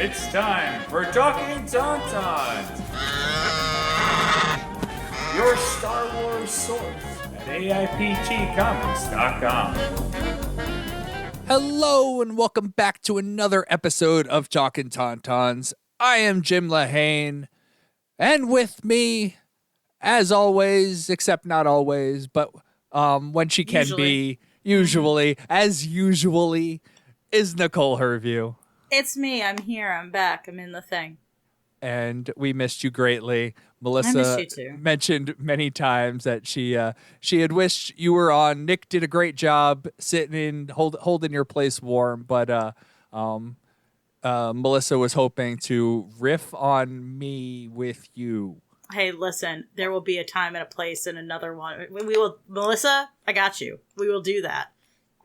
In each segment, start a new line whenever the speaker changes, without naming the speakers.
It's time for Talkin Tauntauns, your Star Wars source at AIPTcomics.com.
Hello and welcome back to another episode of Talkin Tauntauns. I am Jim Lahane, and with me, as always, except not always, but when she can be, usually, is Nicole Herview.
It's me. I'm here. I'm back. I'm in the thing.
And we missed you greatly. Melissa
I missed you too.
mentioned many times that she had wished you were on. Nick did a great job sitting in, holding your place warm, but Melissa was hoping to riff on me with you.
Hey, listen, there will be a time and a place and another one. We will, Melissa, I got you. We will do that.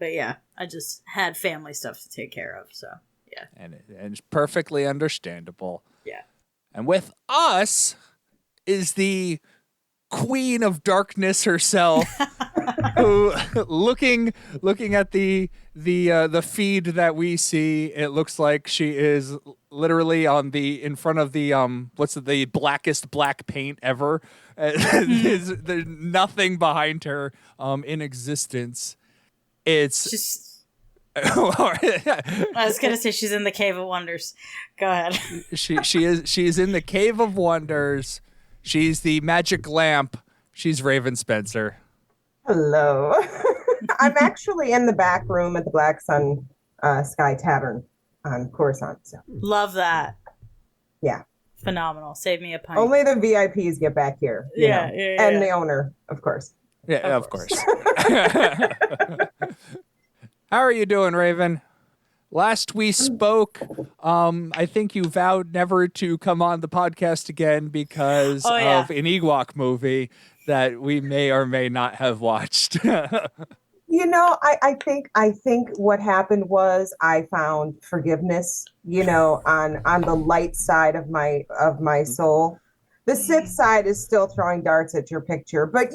But yeah, I just had family stuff to take care of, so yeah.
And it's perfectly understandable.
Yeah.
And with us is the Queen of Darkness herself, who looking at the feed that we see, it looks like she is literally in front of the the blackest black paint ever. There's nothing behind her in existence. It's
just I was gonna say she's in the Cave of Wonders. Go ahead.
She's in the Cave of Wonders. She's the magic lamp. She's Rayven Spencer.
Hello. I'm actually in the back room at the Black Sun Sky Tavern on Coruscant. So.
Love that.
Yeah.
Phenomenal. Save me a pint.
Only the VIPs get back here.
Yeah.
And the owner, of course.
Yeah, of course. How are you doing, Rayven? Last we spoke, I think you vowed never to come on the podcast again because of an Ewok movie that we may or may not have watched.
You know, I think what happened was I found forgiveness, on the light side of my soul. The Sith side is still throwing darts at your picture, but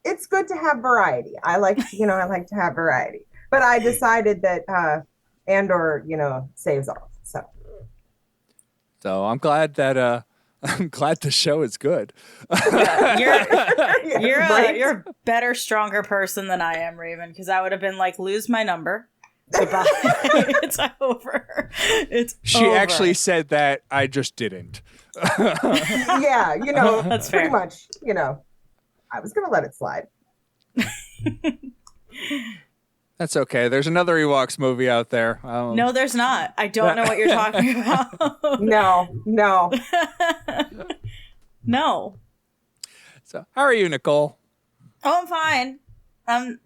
it's good to have variety. I like to have variety. But I decided that Andor, saves all.
So I'm glad that the show is good.
You're a better, stronger person than I am, Rayven, because I would have been like, lose my number. Goodbye. It's over.
She actually said that. I just didn't.
Yeah,
that's fair.
Pretty much, I was going to let it slide.
That's okay. There's another Ewoks movie out there.
No, there's not. I don't know what you're talking about.
No.
No.
So, how are you, Nicole?
Oh, I'm fine. I'm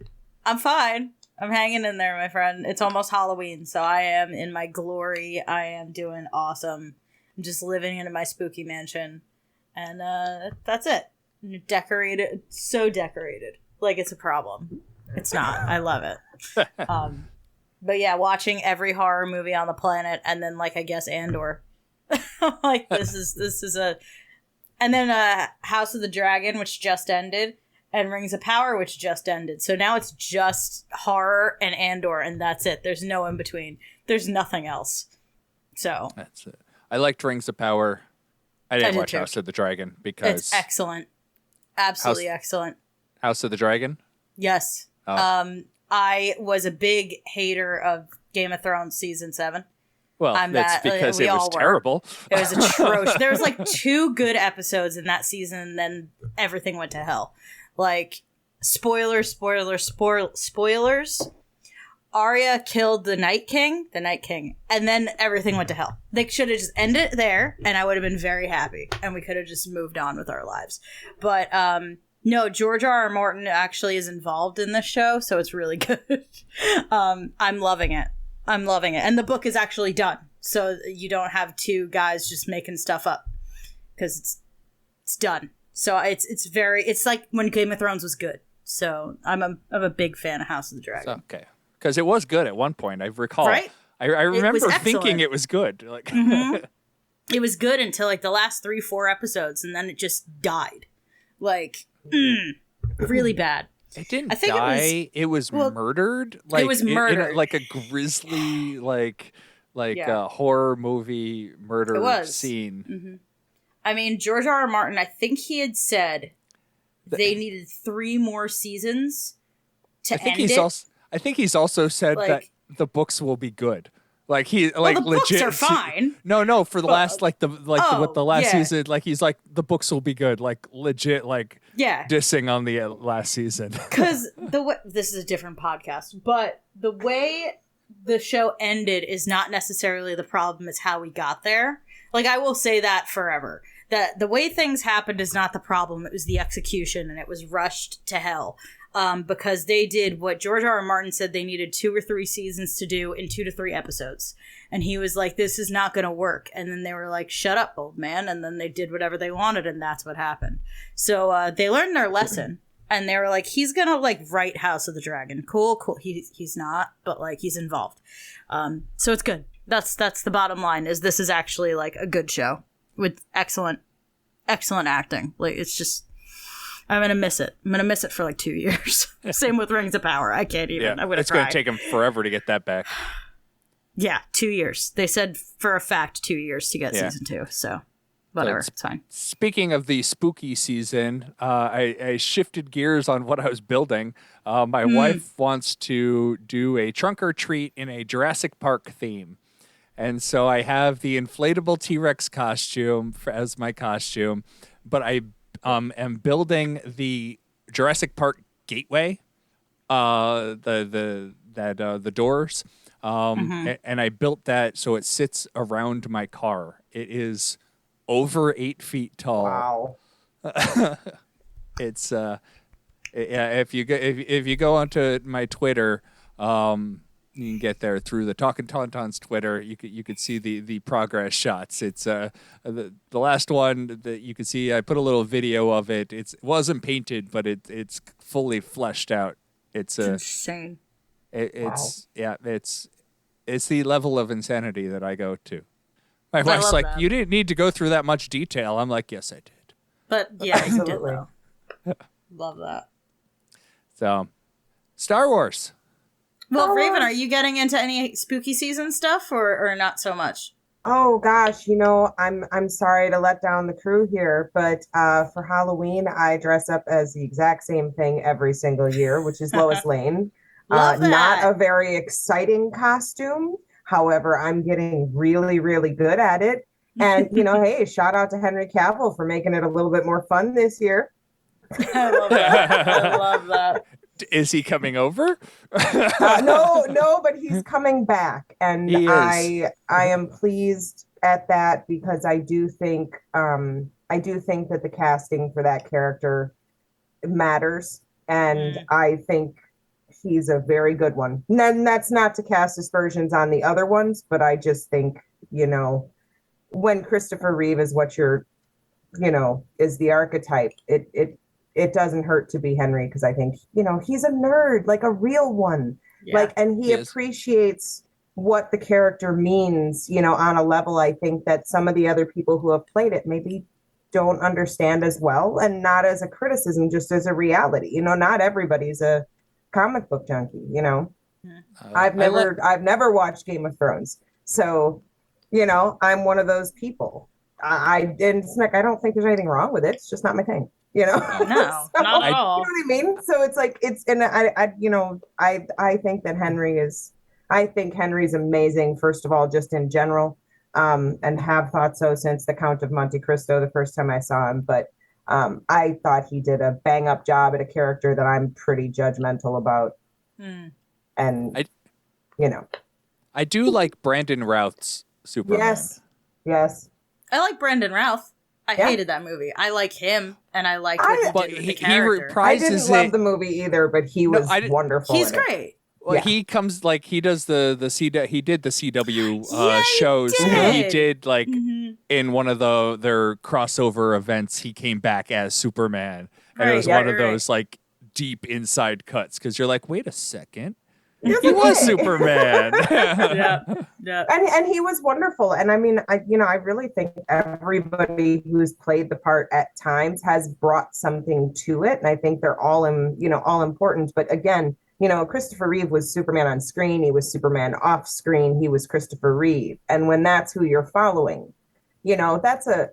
fine. I'm hanging in there, my friend. It's almost Halloween, so I am in my glory. I am doing awesome. I'm just living in my spooky mansion. And that's it. Decorated. So decorated. Like it's a problem. It's not. I love it. But yeah, watching every horror movie on the planet, and then I guess Andor. Like this is and then House of the Dragon, which just ended, and Rings of Power, which just ended. So now it's just horror and Andor, and that's it. There's no in between. There's nothing else. So
that's it. I liked Rings of Power. I didn't watch
too.
House of the Dragon because
it's excellent. Absolutely excellent.
House of the Dragon?
Yes.
Oh.
I was a big hater of Game of Thrones season 7.
Well, that's because it was terrible.
It was atrocious. There was 2 good episodes in that season, and then everything went to hell. Spoilers. Arya killed the Night King, and then everything went to hell. They should have just ended it there, and I would have been very happy, and we could have just moved on with our lives. But, no, George R.R. Martin actually is involved in this show, so it's really good. I'm loving it. And the book is actually done, so you don't have 2 guys just making stuff up, because it's done. So it's like when Game of Thrones was good. So I'm a big fan of House of the Dragon.
Okay, because it was good at one point. I recall.
Right?
I remember thinking it was good.
Mm-hmm. It was good until the last 3-4 episodes, and then it just died. Really bad.
It didn't die. It was murdered.
It was murdered.
In a grisly,
Yeah.
horror movie
It
murder
was.
scene.
Mm-hmm. I mean, George R.R. Martin, I think he had said they needed 3 more seasons to
I think
end
he's
it.
also I think he's also said that
Like,
the books will be good. Like he
well,
like
the
legit
books are fine.
No, for the last with the last
yeah.
season, like he's like the books will be good, like legit like
Yeah.
dissing on the last season.
Because the way, this is a different podcast, but the way the show ended is not necessarily the problem, it's how we got there. Like, I will say that forever. That the way things happened is not the problem, it was the execution, and it was rushed to hell. Because they did what George R.R. Martin said they needed 2 or 3 seasons to do in 2 to 3 episodes. And he was like, this is not going to work. And then they were like, shut up, old man. And then they did whatever they wanted, and that's what happened. So they learned their lesson. And they were like, he's going to, like, write House of the Dragon. Cool. He's not, but, like, he's involved. So it's good. That's the bottom line, is this is actually, like, a good show with excellent acting. Like, it's just... I'm going to miss it. I'm going to miss it for like 2 years. Same with Rings of Power. I can't even.
Yeah,
I'm going to
it's going to take him forever to get that back.
Yeah, 2 years. They said for a fact 2 years to get season 2. So whatever, it's fine.
Speaking of the spooky season, I shifted gears on what I was building. My wife wants to do a trunk or treat in a Jurassic Park theme. And so I have the inflatable T-Rex costume as my costume, but I am building the Jurassic Park gateway, the doors, and I built that so it sits around my car. It is over 8 feet tall.
Wow.
It's if you go onto my Twitter, you can get there through the Talkin Tauntauns Twitter. You could see the progress shots. It's the last one that you could see. I put a little video of it. It wasn't painted, but it's fully fleshed out. It's
insane.
It's the level of insanity that I go to. My wife's like,
that.
You didn't need to go through that much detail. I'm like, yes, I did.
But yeah, you did
Absolutely.
though. Love that.
So, Star Wars.
Well, Raven, are you getting into any spooky season stuff or not so much?
Oh gosh, I'm sorry to let down the crew here, but for Halloween I dress up as the exact same thing every single year, which is Lois Lane.
Love that.
Not a very exciting costume. However, I'm getting really, really good at it. And hey, shout out to Henry Cavill for making it a little bit more fun this year.
I love that. I love that.
Is he coming over?
No, but he's coming back, and
He is.
I am pleased at that because I do think that the casting for that character matters, and I think he's a very good one. And that's not to cast aspersions on the other ones, but I just think when Christopher Reeve is what you're, is the archetype, it doesn't hurt to be Henry, because I think, he's a nerd, like a real one.
Yeah.
And he appreciates what the character means, on a level I think that some of the other people who have played it maybe don't understand as well, and not as a criticism, just as a reality. Not everybody's a comic book junkie, I've never watched Game of Thrones. So, I'm one of those people. And it's like, I don't think there's anything wrong with it. It's just not my thing.
No,
So,
not at all.
You know what I mean? So it's like, I think that Henry's amazing, first of all, just in general, and have thought so since the Count of Monte Cristo, the first time I saw him. But I thought he did a bang up job at a character that I'm pretty judgmental about. And,
I do like Brandon Routh's Superman.
Yes.
I like Brandon Routh. I hated that movie. I like him, and I like what he did with the
he
character.
I
reprises
didn't love the movie either, but he was wonderful.
He's
in it.
great.
Well, he comes he does the he did the CW
Yeah, he
shows.
did.
He did in one of their crossover events. He came back as Superman, and it was one of those like deep inside cuts because you're like, wait a second, he was Superman.
Yeah.
And he was wonderful. And I mean, I really think everybody who's played the part at times has brought something to it. And I think they're all important. But again, Christopher Reeve was Superman on screen. He was Superman off screen. He was Christopher Reeve. And when that's who you're following, that's a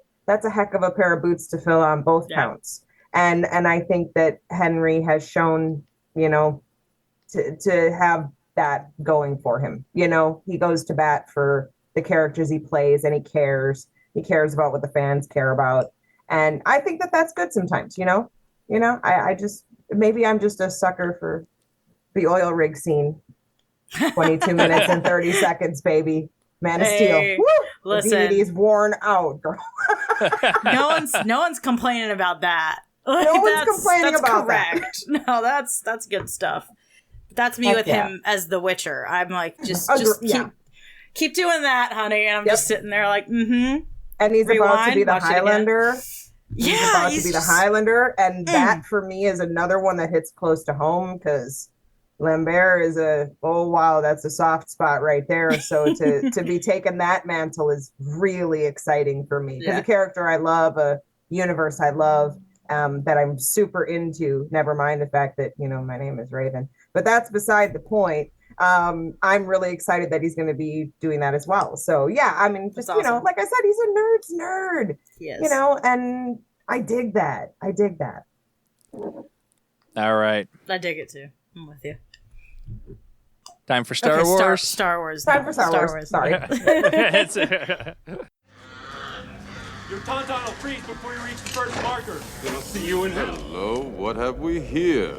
heck of a pair of boots to fill on both counts. And I think that Henry has shown, to have that going for him. He goes to bat for the characters he plays, and he cares. He cares about what the fans care about. And I think that that's good sometimes, I just, maybe I'm just a sucker for the oil rig scene. 22 minutes and 30 seconds, baby. Man of Steel. Woo!
Listen,
the DVD's worn out, girl.
no one's complaining about that.
No one's complaining about
correct. That. No, that's good stuff. That's me with him as the Witcher. I'm like, just keep doing that, honey. And I'm just sitting there like, mm-hmm.
And he's about to be the Highlander.
He's
about to be the Highlander. And that, for me, is another one that hits close to home, because Lambert is that's a soft spot right there. So to be taking that mantle is really exciting for me. Because a character I love, a universe I love, that I'm super into, never mind the fact that, my name is Rayven. But that's beside the point. I'm really excited that he's going to be doing that as well. So yeah, I mean, just, awesome. Like I said, he's a nerd's nerd. Yes. And I dig that.
All right.
I dig it too. I'm with you.
Time for Star Wars.
Star Wars.
Time for Star Wars. Sorry.
Your Tauntaun will freeze before you reach the first marker. Then I'll see you in hell.
Hello, what have we here?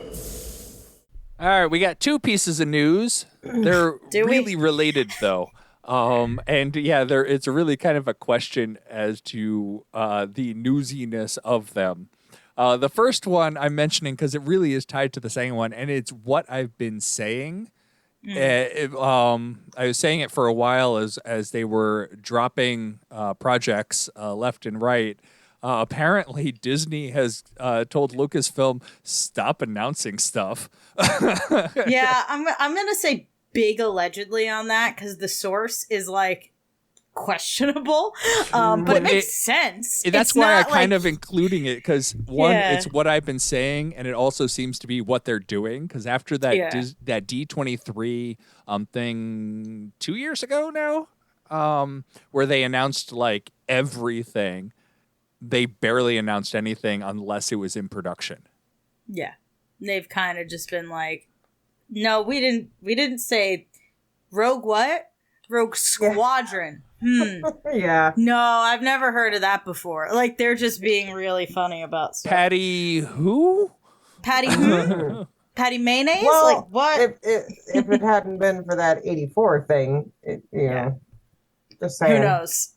All right, we got two pieces of news. They're really related, though. And yeah, it's really kind of a question as to the newsiness of them. The first one I'm mentioning because it really is tied to the second one, and it's what I've been saying. I was saying it for a while as they were dropping projects left and right. Apparently, Disney has told Lucasfilm, stop announcing stuff.
Yeah, I'm gonna say big allegedly on that, because the source is like questionable, but it makes sense.
That's why I kind of including it, because it's what I've been saying, and it also seems to be what they're doing. Because after that that D23 thing 2 years ago now, where they announced like everything, they barely announced anything unless it was in production.
Yeah, they've kind of just been like, no, we didn't say Rogue what? Rogue Squadron.
Yeah.
No, I've never heard of that before. Like, they're just being really funny about stuff.
Patty who?
Patty who? Patty Mayonnaise?
Well,
like, what?
If it hadn't been for that 84 thing, just saying.
Who knows?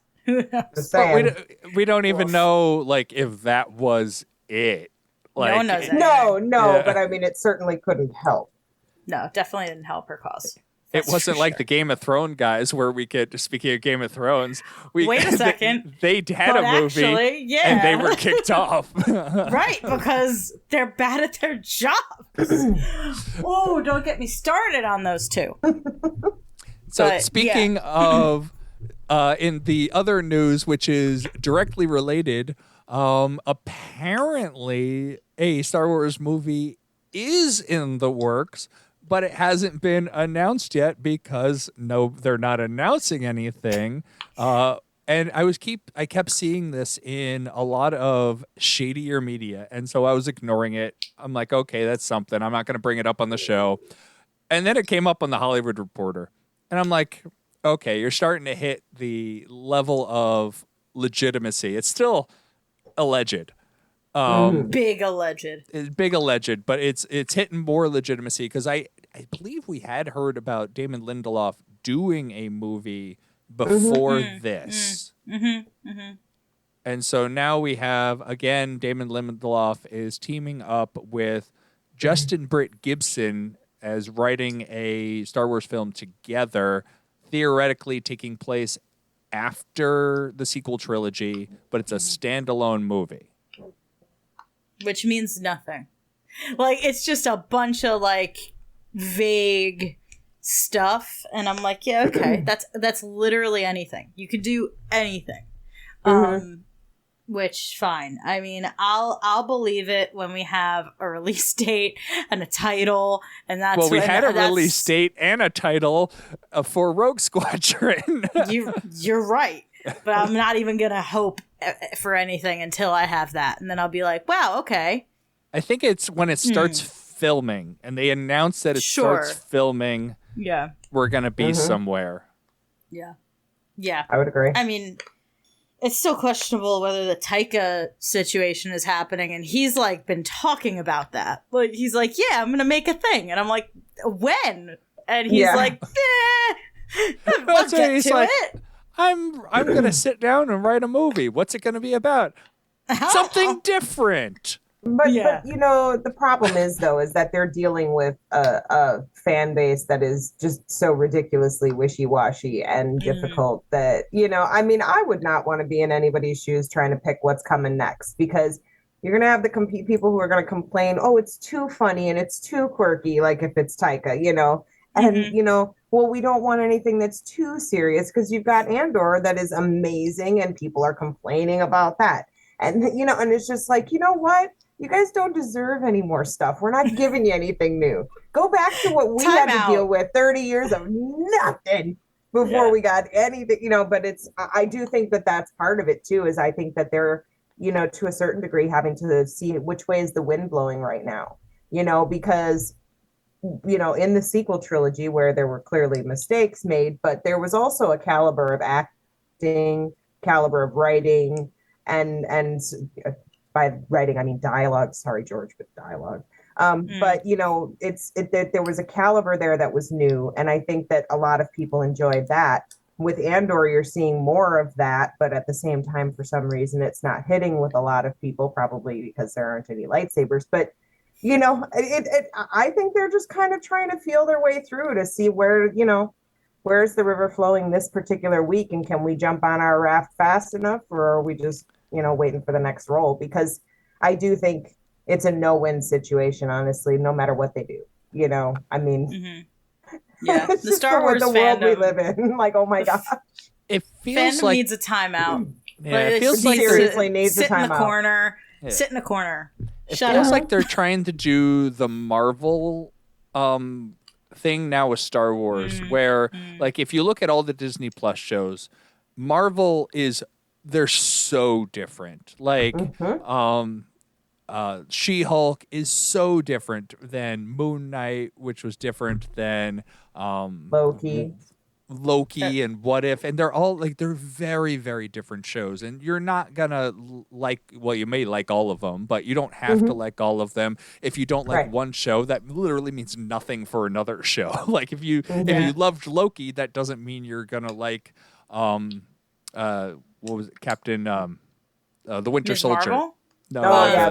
Just saying.
We don't even know, like, if that was it. Like,
no one knows that.
No, but I mean, it certainly couldn't help.
No, definitely didn't help her cause.
It wasn't like the Game of Thrones guys, where we could, speaking of Game of Thrones,
wait a second.
They had a movie,
actually,
and they were kicked off.
Right, because they're bad at their job. Oh, don't get me started on those two.
So speaking of, in the other news, which is directly related, apparently a Star Wars movie is in the works, but it hasn't been announced yet because they're not announcing anything. And I kept seeing this in a lot of shadier media, and so I was ignoring it. I'm like, okay, that's something. I'm not going to bring it up on the show. And then it came up on the Hollywood Reporter, and I'm like, okay, you're starting to hit the level of legitimacy. It's still alleged.
Big alleged.
It's big alleged, but it's hitting more legitimacy because I believe we had heard about Damon Lindelof doing a movie before this. And so now we have, again, Damon Lindelof is teaming up with Justin Britt Gibson as writing a Star Wars film together, theoretically taking place after the sequel trilogy, but it's a standalone movie.
Which means nothing. Like, it's just a bunch of, like, vague stuff, and I'm like, yeah, okay, that's literally anything. You could do anything. Which, fine. I mean, I'll believe it when we have a release date and a title, and that's
Well, we
when,
had a
that's-
release date and a title for Rogue Squadron.
You're right, but I'm not even gonna hope for anything until I have that, and then I'll be like, wow, okay.
I think it's when it starts filming, and they announce that it starts filming.
Yeah,
we're gonna be somewhere.
Yeah.
I would agree.
I mean, it's still questionable whether the Taika situation is happening, and he's like been talking about that. Like he's like, yeah, I'm gonna make a thing, and I'm like, when? And he's like, we'll get to it.
I'm gonna sit down and write a movie. What's it gonna be about? Something different.
But you know, the problem is that they're dealing with a fan base that is just so ridiculously wishy-washy and difficult that, you know, I mean, I would not want to be in anybody's shoes trying to pick what's coming next, because you're going to have the people who are going to complain, oh, it's too funny and it's too quirky, like if it's Taika, you know, and, you know, well, we don't want anything that's too serious because you've got Andor that is amazing and people are complaining about that. And, you know, and it's just like, you know what? You guys don't deserve any more stuff. We're not giving you anything new. Go back to what we had to deal with 30 years of nothing before we got anything, you know, but I do think that that's part of it too, is I think that they're, you know, to a certain degree having to see which way is the wind blowing right now, you know, because, you know, in the sequel trilogy where there were clearly mistakes made, but there was also a caliber of acting, caliber of writing, and by writing, I mean dialogue. Sorry, George, but dialogue. But, you know, there was a caliber there that was new. And I think that a lot of people enjoyed that. With Andor, you're seeing more of that. But at the same time, for some reason, it's not hitting with a lot of people, probably because there aren't any lightsabers. But, you know, I think they're just kind of trying to feel their way through to see where, you know, where's the river flowing this particular week? And can we jump on our raft fast enough, or are we just, you know, waiting for the next roll? Because I do think it's a no-win situation, honestly, no matter what they do. You know, I mean,
yeah,
it's
the Star Wars
the
fandom,
world we live in. Like, oh my god,
it feels
fandom
like
needs a timeout.
Yeah, it feels like
seriously needs a
sit in the
timeout.
corner.
Yeah.
Sit in the corner.
It
Shut
feels
up.
like they're trying to do the Marvel thing now with Star Wars, where like if you look at all the Disney Plus shows, Marvel they're so different. Like She-Hulk is so different than Moon Knight, which was different than Loki and What If, and they're all like, they're very, very different shows, and you're not gonna like, well, you may like all of them, but you don't have to like all of them. If you don't like one show, that literally means nothing for another show. Like if you loved Loki, that doesn't mean you're gonna like what was it, Captain the Winter
Ms.
Soldier.
Marvel?
No,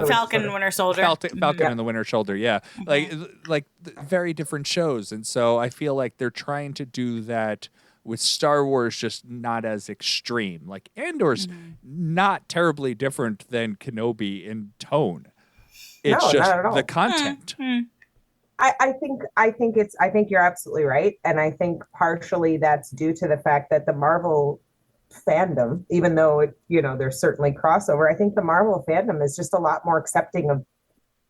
Falcon and Winter Soldier.
Falcon and the Winter Soldier, yeah. Like very different shows. And so I feel like they're trying to do that with Star Wars, just not as extreme. Like Andor's not terribly different than Kenobi in tone. It's just the content.
I think you're absolutely right. And I think partially that's due to the fact that the Marvel fandom, even though there's certainly crossover, I think the Marvel fandom is just a lot more accepting of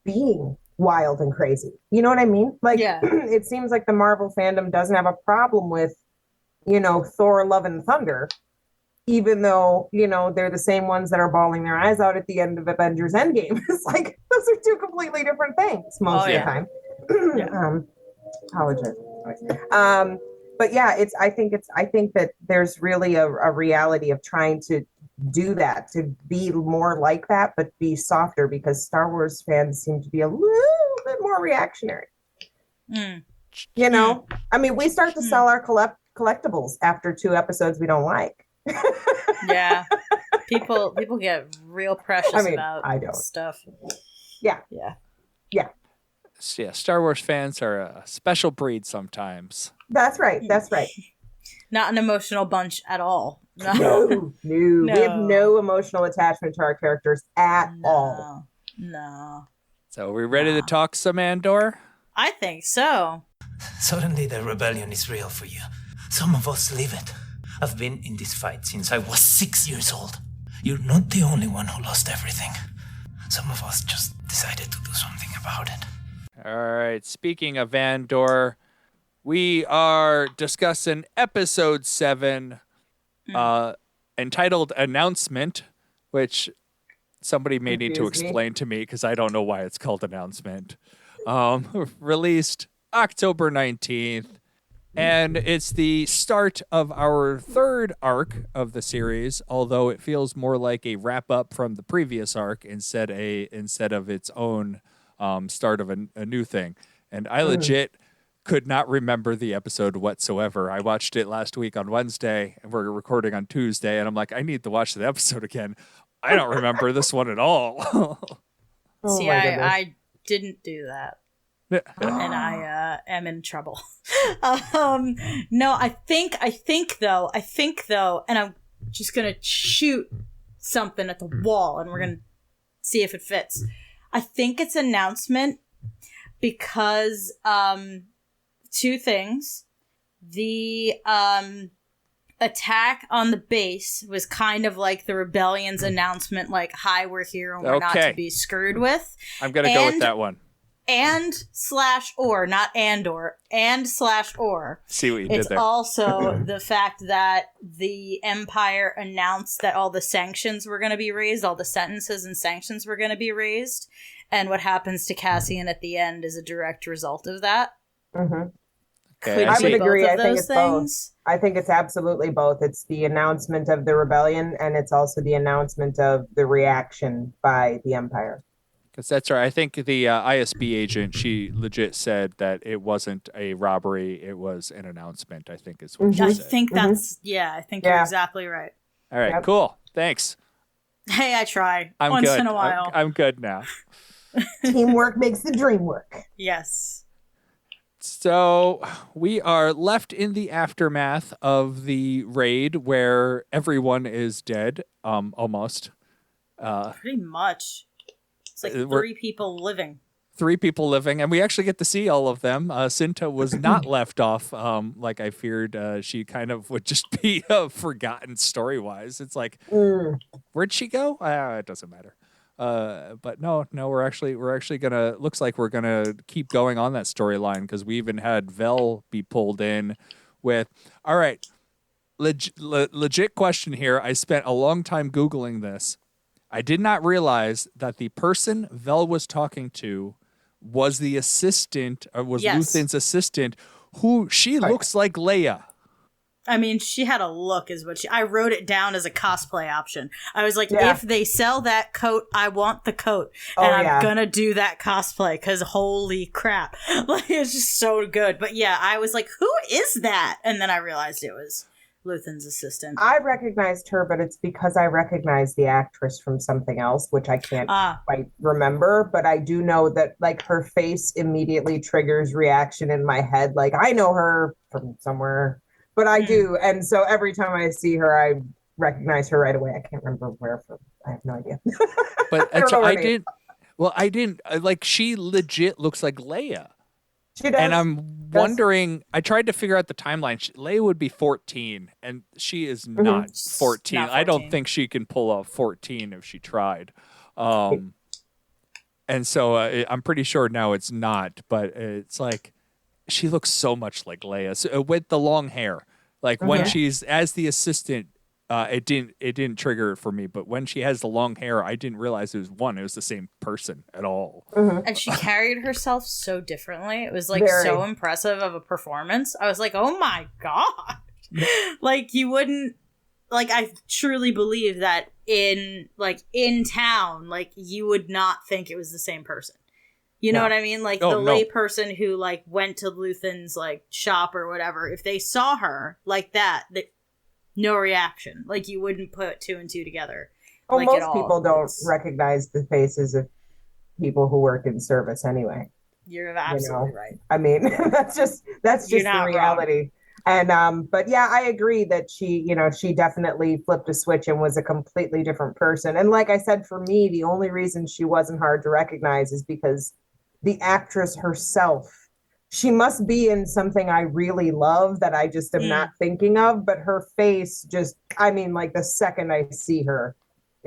being wild and crazy. You know what I mean? Like, it seems like the Marvel fandom doesn't have a problem with, Thor, Love and Thunder, even though, they're the same ones that are bawling their eyes out at the end of Avengers Endgame. It's like, those are two completely different things most of the time. Apologize. But yeah, I think that there's really a reality of trying to do that, to be more like that, but be softer, because Star Wars fans seem to be a little bit more reactionary. I mean, we start to sell our collectibles after 2 episodes we don't like.
Yeah. People get real precious about stuff.
Yeah.
Star Wars fans are a special breed sometimes.
That's right.
Not an emotional bunch at all.
No. We have no emotional attachment to our characters at all.
No.
So are we ready to talk some Andor?
I think so.
Suddenly the rebellion is real for you. Some of us live it. I've been in this fight since I was 6 years old. You're not the only one who lost everything. Some of us just decided to do something about it.
All right. Speaking of Andor, we are discussing episode 7, entitled Announcement, which somebody may need to explain to me because I don't know why it's called Announcement. Released October 19th. And it's the start of our 3rd arc of the series, although it feels more like a wrap up from the previous arc instead of its own start of a new thing. And I legit could not remember the episode whatsoever. I watched it last week on Wednesday, and we're recording on Tuesday, and I'm like, I need to watch the episode again. I don't remember this one at all.
See, I didn't do that. And I am in trouble. No, I think though, and I'm just gonna shoot something at the wall, and we're gonna see if it fits. I think it's announcement because 2 things. The attack on the base was kind of like the rebellion's announcement, like, "Hi, we're here, and we're not to be screwed with."
I'm gonna go with that one.
And/or, not Andor, and/or.
See what you did there.
It's also the fact that the Empire announced that all the sanctions were going to be raised, all the sentences and sanctions were going to be raised, and what happens to Cassian at the end is a direct result of that.
Mm-hmm.
Okay,
I would agree. I think it's
things?
both. I think it's absolutely both. It's the announcement of the rebellion, and it's also the announcement of the reaction by the Empire.
Because that's right. I think the ISB agent, she legit said that it wasn't a robbery. It was an announcement, I think is what she
I
said.
think that's, I think you're exactly right.
All right, cool. Thanks.
Hey, I try.
I'm
once
good.
in a while.
I'm good now.
Teamwork makes the dream work.
Yes.
So we are left in the aftermath of the raid where everyone is dead, almost.
Pretty much. It's like 3 people living.
3 people living, and we actually get to see all of them. Cinta was not left off like I feared. She kind of would just be forgotten story-wise. It's like, where'd she go? It doesn't matter. But no, we're actually gonna. Looks like we're gonna keep going on that storyline because we even had Vel be pulled in with. All right, legit question here. I spent a long time Googling this. I did not realize that the person Vel was talking to was the assistant, or was Luthen's assistant, who she looks like Leia.
I mean, she had a look, is what I wrote it down as a cosplay option. I was like, if they sell that coat, I want the coat. And I'm gonna do that cosplay, because holy crap. Like, it's just so good. But yeah, I was like, who is that? And then I realized it was Luthen's assistant.
I recognized her, but it's because I recognized the actress from something else, which I can't quite remember. But I do know that, like, her face immediately triggers reaction in my head. Like, I know her from somewhere, but I do. And so every time I see her, I recognize her right away. I can't remember where from. I have no idea.
But I didn't. Like, she legit looks like Leia.
She does.
And I'm wondering, I tried to figure out the timeline. Leia would be 14, and she is not 14.
Not 14.
I don't think she can pull off 14 if she tried. And so I'm pretty sure now it's not, but it's like, she looks so much like Leia. So, with the long hair. Like, when she's as the assistant, it didn't trigger it for me, but when she has the long hair, I didn't realize it was the same person at all.
And she carried herself so differently. It was like so impressive of a performance. I was like, oh my god. Like, you wouldn't, like, I truly believe that in town, like, you would not think it was the same person. You know what I mean? Like, the lay person who, like, went to Luthen's, like, shop or whatever, if they saw her like that, no reaction. Like, you wouldn't put 2 and 2 together.
Well,
like,
most people don't recognize the faces of people who work in service anyway.
You're absolutely right.
I mean, that's just the reality. Wrong. And but yeah, I agree that she definitely flipped a switch and was a completely different person. And like I said, for me, the only reason she wasn't hard to recognize is because the actress herself, she must be in something I really love that I just am not thinking of, but her face just, I mean, like, the second I see her,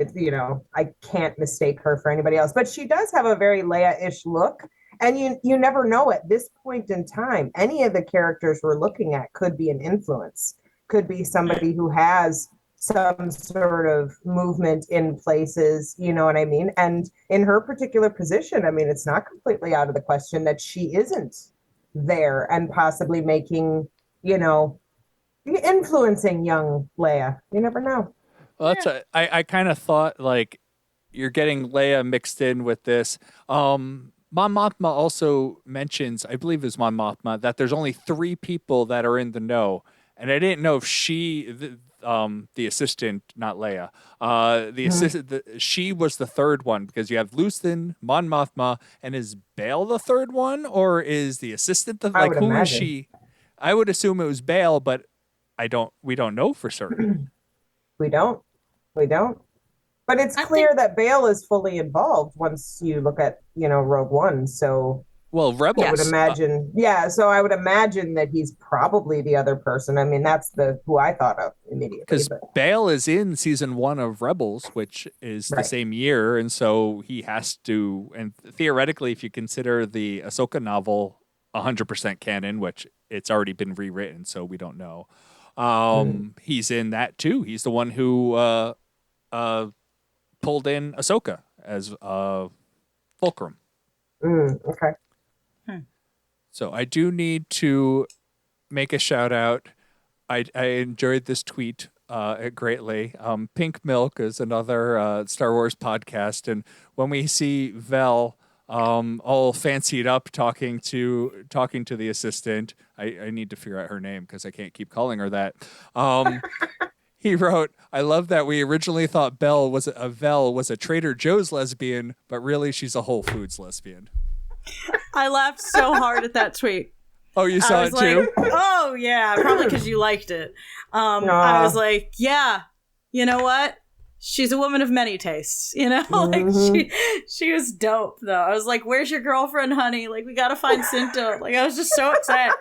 it's, I can't mistake her for anybody else. But she does have a very Leia-ish look. And you never know at this point in time, any of the characters we're looking at could be an influence, could be somebody who has some sort of movement in places, you know what I mean? And in her particular position, I mean, it's not completely out of the question that she isn't there and possibly making, influencing young Leia. You never know.
Well, I kind of thought like you're getting Leia mixed in with this. Mon Mothma also mentions, I believe it's Mon Mothma, that there's only 3 people that are in the know. And I didn't know if the assistant, not Leia, the assistant, she was the third one, because you have Lucen, Mon Mothma, and is Bail the third one, or is the assistant like who imagine. Is she? I would assume it was Bail, but we don't know for certain.
We don't. But it's clear that Bail is fully involved once you look at, Rogue One. So,
well, Rebels.
I would imagine, so I would imagine that he's probably the other person. I mean, that's who I thought of immediately.
Because Bail is in season 1 of Rebels, which is the same year, and so he has to. And theoretically, if you consider the Ahsoka novel 100% canon, which it's already been rewritten, so we don't know. He's in that too. He's the one who pulled in Ahsoka as Fulcrum.
Okay.
So I do need to make a shout out. I enjoyed this tweet greatly. Pink Milk is another Star Wars podcast, and when we see Vel all fancied up talking to the assistant, I need to figure out her name because I can't keep calling her that. He wrote, "I love that we originally thought Vel was a Trader Joe's lesbian, but really she's a Whole Foods lesbian."
I laughed so hard at that tweet.
Oh, you saw it too?
Oh yeah, probably because you liked it. I was like, yeah, you know what? She's a woman of many tastes, like she was dope though. I was like, where's your girlfriend, honey? Like, we gotta find Cinta. Like, I was just so upset.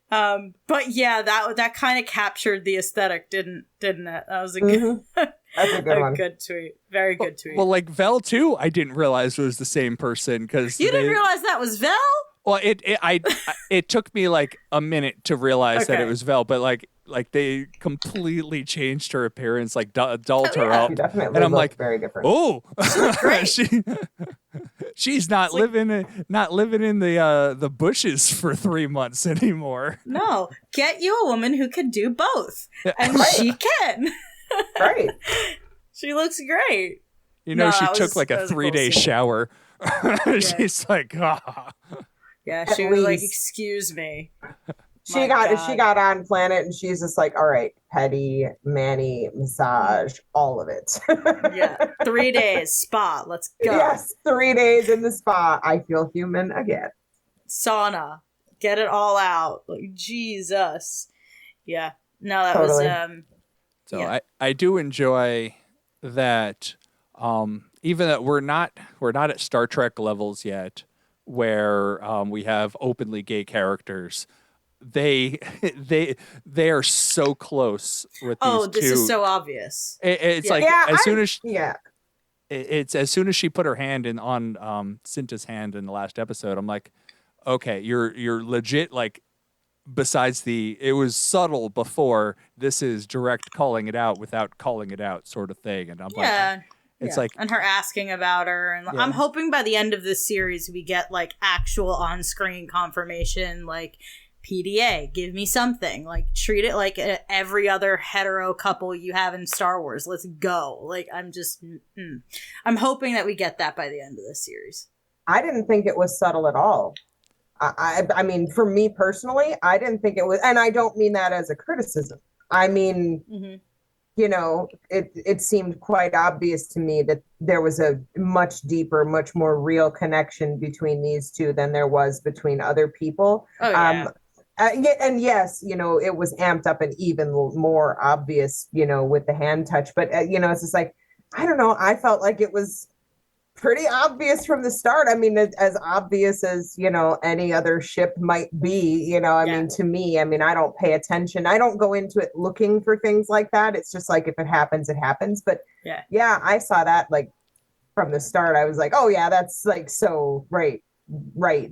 But yeah, that kind of captured the aesthetic, didn't it? That was a good,
That's a good one.
Good tweet. Very good tweet.
Well, like Vel too, I didn't realize was the same person because
you didn't realize that was Vel.
Well, it took me like a minute to realize that it was Vel, but like they completely changed her appearance, like dolled her up,
she definitely
and I'm like,
very different.
Oh, she's not living in the bushes for 3 months anymore.
No, get you a woman who can do both, and she can.
Right.
She looks great.
She took like a 3-day shower. She's like, ah.
Yeah, she was like, "Excuse me."
She got on planet, and she's just like, "All right, petty, mani, massage, all of it."
Yeah, 3 days spa. Let's go.
Yes, 3 days in the spa. I feel human again.
Sauna, get it all out. Like, Jesus. Yeah. No, that
Totally.
was.
So I do enjoy that. Even that we're not at Star Trek levels yet, where we have openly gay characters. They are so close with these two.
Oh, this is so obvious.
It's like it's as soon as she put her hand on Cinta's hand in the last episode, I'm like, okay, you're legit. Like, besides it was subtle before, this is direct calling it out without calling it out sort of thing, and I'm like. It's like,
and her asking about her, and I'm hoping by the end of this series we get like actual on-screen confirmation, like PDA, give me something, like treat it like every other hetero couple you have in Star Wars. Let's go. Like, I'm hoping that we get that by the end of this series.
I didn't think it was subtle at all. I mean, for me personally, I didn't think it was, and I don't mean that as a criticism. I mean, it seemed quite obvious to me that there was a much deeper, much more real connection between these two than there was between other people.
Oh, yeah.
And yes, it was amped up and even more obvious, with the hand touch. But, it's just like, I don't know. I felt like it was pretty obvious from the start. I mean, as obvious as, any other ship might be, I mean, to me, I mean, I don't pay attention. I don't go into it looking for things like that. It's just like, if it happens, it happens. But yeah, I saw that like from the start. I was like, oh yeah, that's like so right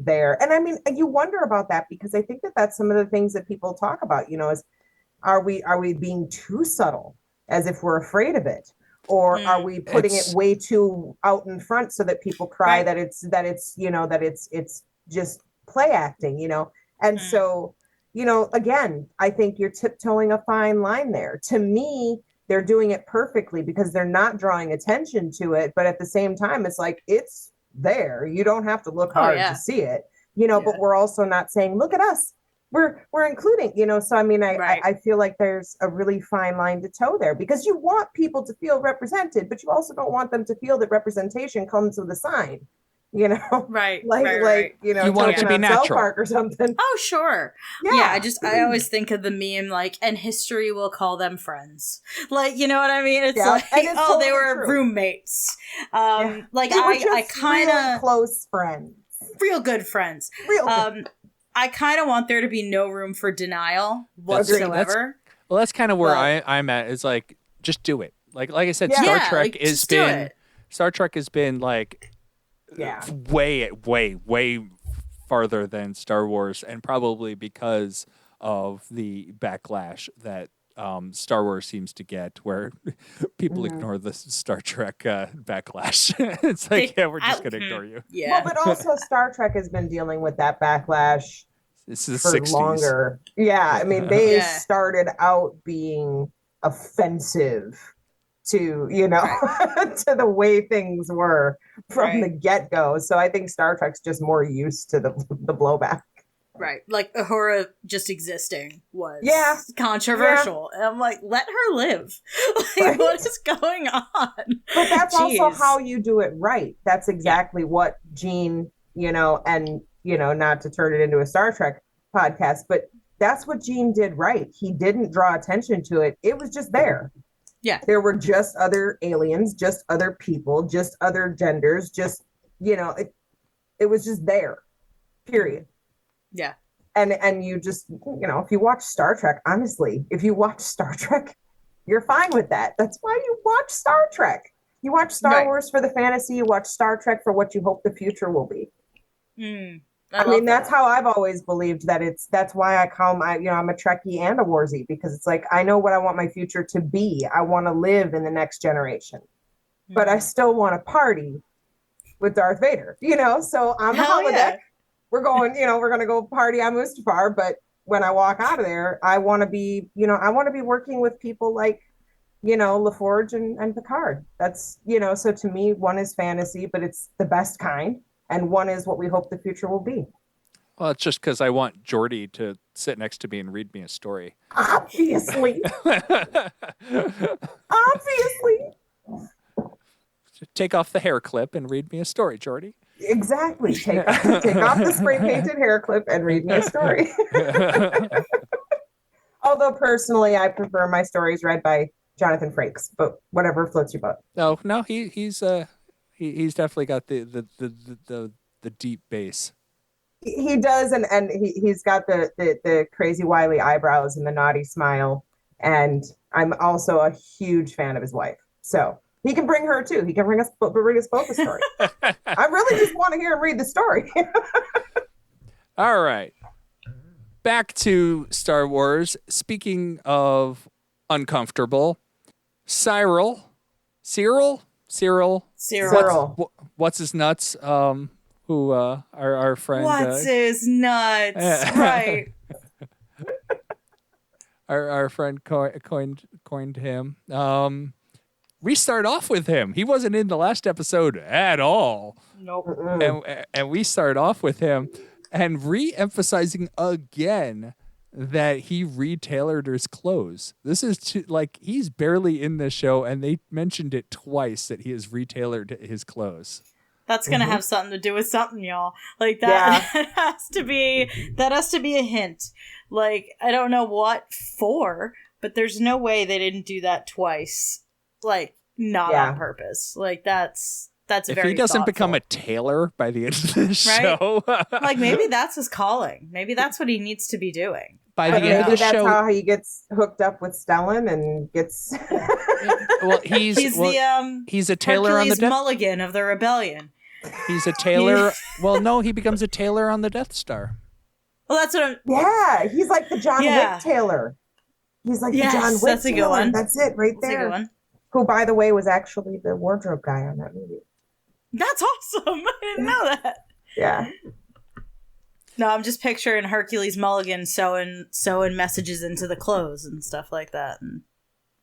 there. And I mean, you wonder about that because I think that that's some of the things that people talk about, is are we being too subtle as if we're afraid of it? Or are we putting it way too out in front so that people cry that it's just play acting, And so, again, I think you're tiptoeing a fine line there. To me, they're doing it perfectly because they're not drawing attention to it, but at the same time, it's like it's there. You don't have to look hard to see it, but we're also not saying, look at us. We're including, so I mean, I feel like there's a really fine line to toe there because you want people to feel represented, but you also don't want them to feel that representation comes with a sign,
Right.
Like,
you want it to be natural.
South Park or something.
Oh, sure. Yeah. I always think of the meme, like, and history will call them friends. Like, you know what I mean? It's like, it's totally they were roommates. Like, I kind of
close friends,
real good friends. I kind of want there to be no room for denial whatsoever.
That's kind of where I'm at. Is like, just do it. Like I said, Star Trek has been like, way farther than Star Wars, and probably because of the backlash that Star Wars seems to get, where people ignore the Star Trek backlash. It's like, we're just going to ignore you.
Yeah.
Well, but also Star Trek has been dealing with that backlash
this is
for
60s.
longer. Yeah, I mean, they started out being offensive to, to the way things were from the get-go. So I think Star Trek's just more used to the blowback.
Right. Like, Uhura just existing was controversial. And I'm like, let her live. Like, what is going on?
But that's also how you do it right. That's exactly what Gene, and, not to turn it into a Star Trek podcast, but that's what Gene did right. He didn't draw attention to it. It was just there.
Yeah.
There were just other aliens, just other people, just other genders, just, it was just there. Period.
Yeah.
And you just, if you watch Star Trek, honestly, if you watch Star Trek, you're fine with that. That's why you watch Star Trek. You watch Star Wars for the fantasy, you watch Star Trek for what you hope the future will be. I mean, that's how I've always believed that's why I'm a Trekkie and a Warsy, because it's like, I know what I want my future to be. I want to live in the next generation, but I still want to party with Darth Vader, so on the holodeck, we're going, we're going to go party on Mustafar. But when I walk out of there, I want to be, working with people like, LaForge and Picard. That's, so to me, one is fantasy, but it's the best kind. And one is what we hope the future will be.
Well, it's just because I want Geordi to sit next to me and read me a story.
Obviously.
Take off the hair clip and read me a story, Geordi.
Exactly. Take off the spray painted hair clip and read me a story. Although personally, I prefer my stories read by Jonathan Frakes, but whatever floats your boat.
No, he's definitely got the deep bass.
He does, and he's got the crazy wily eyebrows and the naughty smile. And I'm also a huge fan of his wife, so he can bring her too. He can bring us both a story. I really just want to hear him read the story.
All right, back to Star Wars. Speaking of uncomfortable, Cyril. What's his nuts? Who our friend?
What's his nuts? Right.
Our friend coined him. We start off with him. He wasn't in the last episode at all.
Nope.
And we start off with him and re-emphasizing again that he retailored his clothes. This is he's barely in the show, and they mentioned it twice that he has retailored his clothes.
That's gonna have something to do with something, y'all. Like that, that has to be a hint. Like, I don't know what for, but there's no way they didn't do that twice. Like, not on purpose. Like, that's That's
if
very
he doesn't become a
thoughtful.
tailor by the end of the
Right?
show,
Like, maybe that's his calling. Maybe that's what he needs to be doing.
by
I
the
don't
end of
know.
the
Maybe that's
show,
how he gets hooked up with Stellan and gets.
well, he's
He's
a tailor on the
Hercules
Death.
Mulligan of the rebellion.
He's a tailor. Well, no, he becomes a tailor on the Death Star.
Well, that's what I'm.
Yeah, he's like the John
Yeah.
Wick Taylor. He's like
Yes,
the John Wick
that's a good
Taylor.
one.
That's it right
That's a good
there.
one.
Who, by the way, was actually the wardrobe guy on that movie.
That's awesome. I didn't know that.
Yeah.
No, I'm just picturing Hercules Mulligan sewing messages into the clothes and stuff like that. And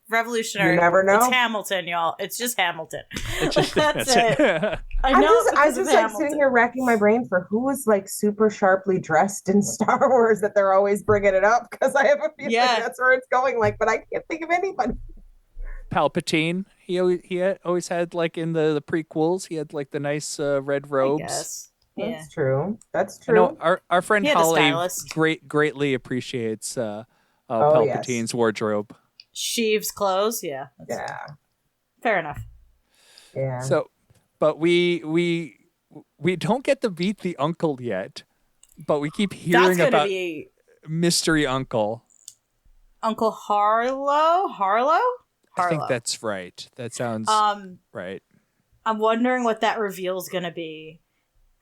revolutionary.
You never know.
It's Hamilton, y'all. It's just Hamilton.
It's just
That's it. I
I'm
know.
just
because of
like
Hamilton.
sitting here racking my brain for who was like super sharply dressed in Star Wars that they're always bringing it up because I have a feeling that's where it's going. Like, but I can't think of anybody.
Palpatine. He always had like in the prequels. He had like the nice red
I
robes.
guess. Yeah.
That's true. That's
I
true.
know our friend
He had a
Holly
stylist.
greatly appreciates
Oh,
Palpatine's wardrobe.
Sheev's clothes. Yeah.
Yeah.
Fair enough.
Yeah.
So, but we don't get to meet the uncle yet, but we keep
That's
hearing
going to
about
be
mystery uncle.
Uncle Harlow? Harlow?
I think that's right. That sounds right.
I'm wondering what that reveal is going to be.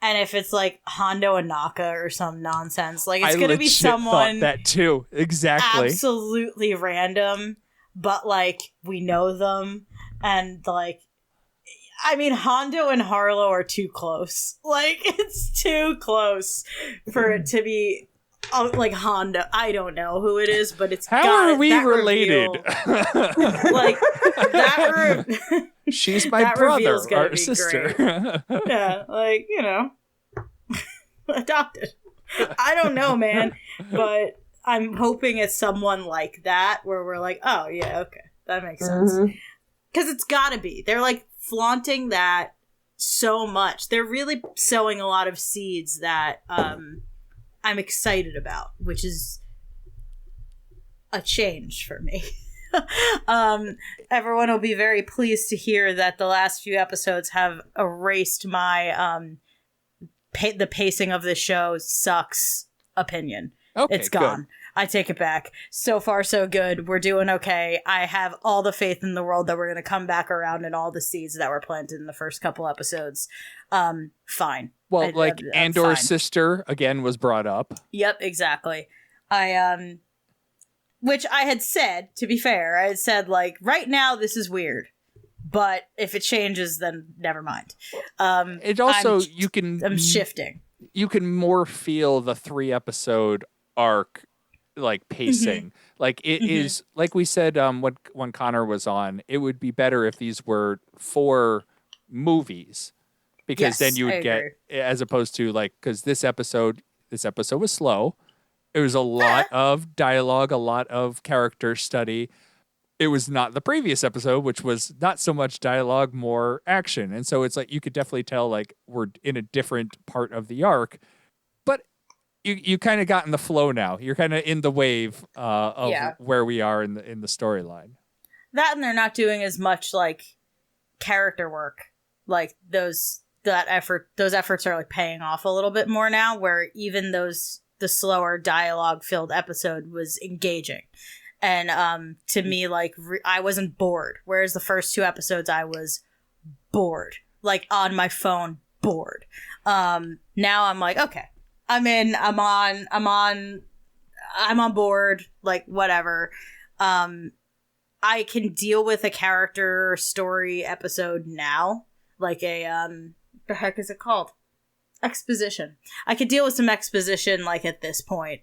And if it's like Hondo Anaka or some nonsense. Like, it's going to be someone
thought that too. Exactly.
absolutely random, but like we know them. And like, I mean, Hondo and Harlow are too close. Like, it's too close for it to be like Hondo. I don't know who it is, but it's
How are we
that
related?
reveal- like, that
She's my
that
brother,
reveal's gonna
our
be
sister.
yeah, like, you know, adopted. I don't know, man, but I'm hoping it's someone like that where we're like, oh yeah, okay, that makes sense. Because it's gotta be. They're like flaunting that so much. They're really sowing a lot of seeds that I'm excited about, which is a change for me. Everyone will be very pleased to hear that the last few episodes have erased my the pacing of the show sucks opinion.
Okay,
It's gone.
good.
I take it back. So far, so good. We're doing okay. I have all the faith in the world that we're going to come back around in all the seeds that were planted in the first couple episodes. Fine.
Well, like
I'm
Andor's
fine.
sister again was brought up.
Yep, exactly. Which I had said, to be fair, I had said, like, right now this is weird, but if it changes, then never mind.
It also
I'm shifting.
You can more feel the 3-episode arc like pacing. Like it is like we said when Connor was on, it would be better if these were 4 movies. Because
Yes,
then you would
I
get
agree.
as opposed to like because this episode was slow. It was a lot of dialogue, a lot of character study. It was not the previous episode, which was not so much dialogue, more action. And so it's like you could definitely tell like we're in a different part of the arc. But you kind of got in the flow now. You're kind of in the wave of where we are in the storyline.
That and they're not doing as much like character work. Like those efforts are like paying off a little bit more now, where even the slower dialogue filled episode was engaging. And to me, like, I wasn't bored. Whereas the first 2 episodes, I was bored. Like, on my phone, bored. Now I'm like, okay. I'm in. I'm on board. Like, whatever. I can deal with a character story episode now. Like the heck is it called? Exposition. I could deal with some exposition, like, at this point.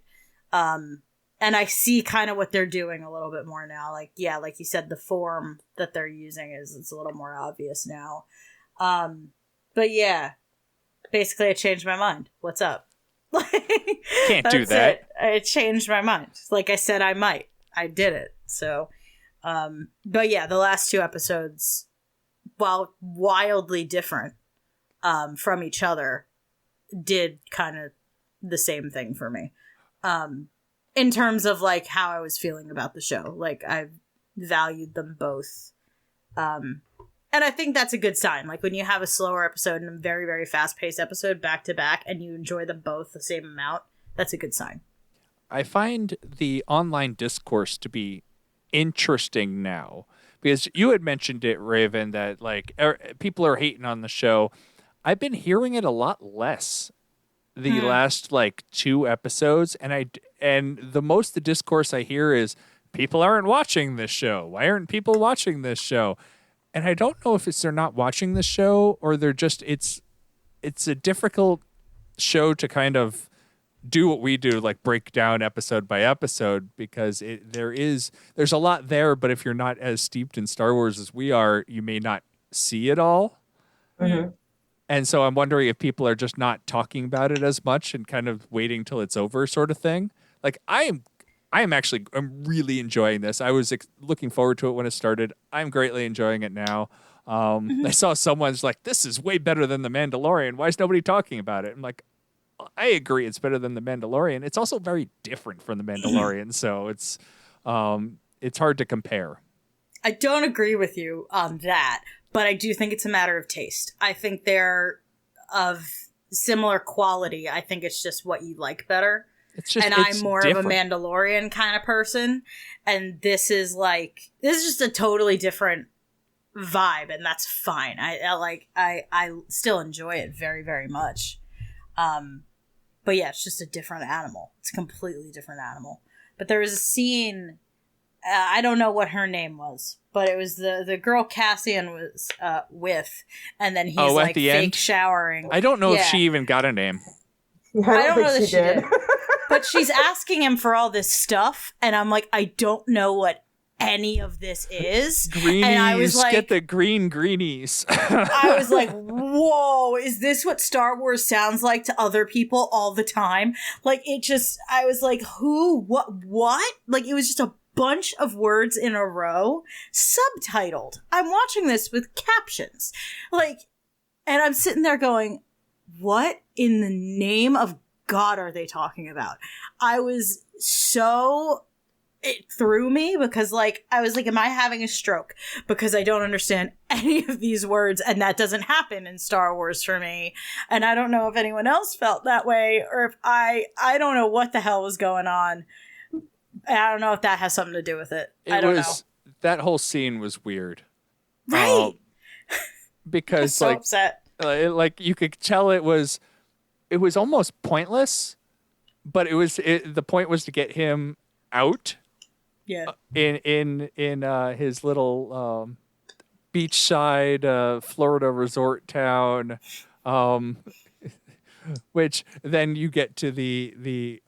And I see kind of what they're doing a little bit more now. Like, yeah, like you said, the form that they're using it's a little more obvious now. But yeah, basically I changed my mind. What's up?
Can't do that.
I changed my mind. Like I said I might. I did it. So, but yeah, the last 2 episodes, while wildly different from each other, did kind of the same thing for me. In terms of like how I was feeling about the show. Like I valued them both. And And I think that's a good sign. Like when you have a slower episode and a very, very fast-paced episode back to back and you enjoy them both the same amount, that's a good sign.
I find the online discourse to be interesting now because you had mentioned it, Raven, that like people are hating on the show. I've been hearing it a lot less the last like 2 episodes, and the most the discourse I hear is people aren't watching this show. Why aren't people watching this show? And I don't know if it's they're not watching the show or they're just it's a difficult show to kind of do what we do, like break down episode by episode, because there's a lot there, but if you're not as steeped in Star Wars as we are, you may not see it all.
Mm-hmm.
And so I'm wondering if people are just not talking about it as much and kind of waiting till it's over sort of thing. Like I'm really enjoying this. I was looking forward to it when it started. I'm greatly enjoying it now. I saw someone's like, this is way better than The Mandalorian. Why is nobody talking about it? I'm like, I agree. It's better than The Mandalorian. It's also very different from The Mandalorian. So it's hard to compare.
I don't agree with you on that, but I do think it's a matter of taste. I think they're of similar quality. I think it's just what you like better. I'm more different. Of a Mandalorian kind of person, and this is just a totally different vibe, and that's fine. I still enjoy it very, very much. But yeah, it's just a different animal. It's a completely different animal. But there was a scene, I don't know what her name was, but it was the girl Cassian was with, and then he's like fake end? Showering.
I don't know if she even got a name.
I don't know that she did.
But she's asking him for all this stuff, and I'm like, I don't know what any of this is.
Greenies, and I was like, get the greenies.
I was like, whoa, is this what Star Wars sounds like to other people all the time? Like, I was like, who, what? Like, it was just a bunch of words in a row, subtitled. I'm watching this with captions. Like, and I'm sitting there going, what in the name of God are they talking about? It threw me because I was like, am I having a stroke? Because I don't understand any of these words, and that doesn't happen in Star Wars for me. And I don't know if anyone else felt that way, or if I don't know what the hell was going on. I don't know if that has something to do with it. I don't know.
That whole scene was weird.
Right.
Because
so upset.
You could tell it was almost pointless, but the point was to get him out.
Yeah.
In his little beachside Florida resort town, which then you get to the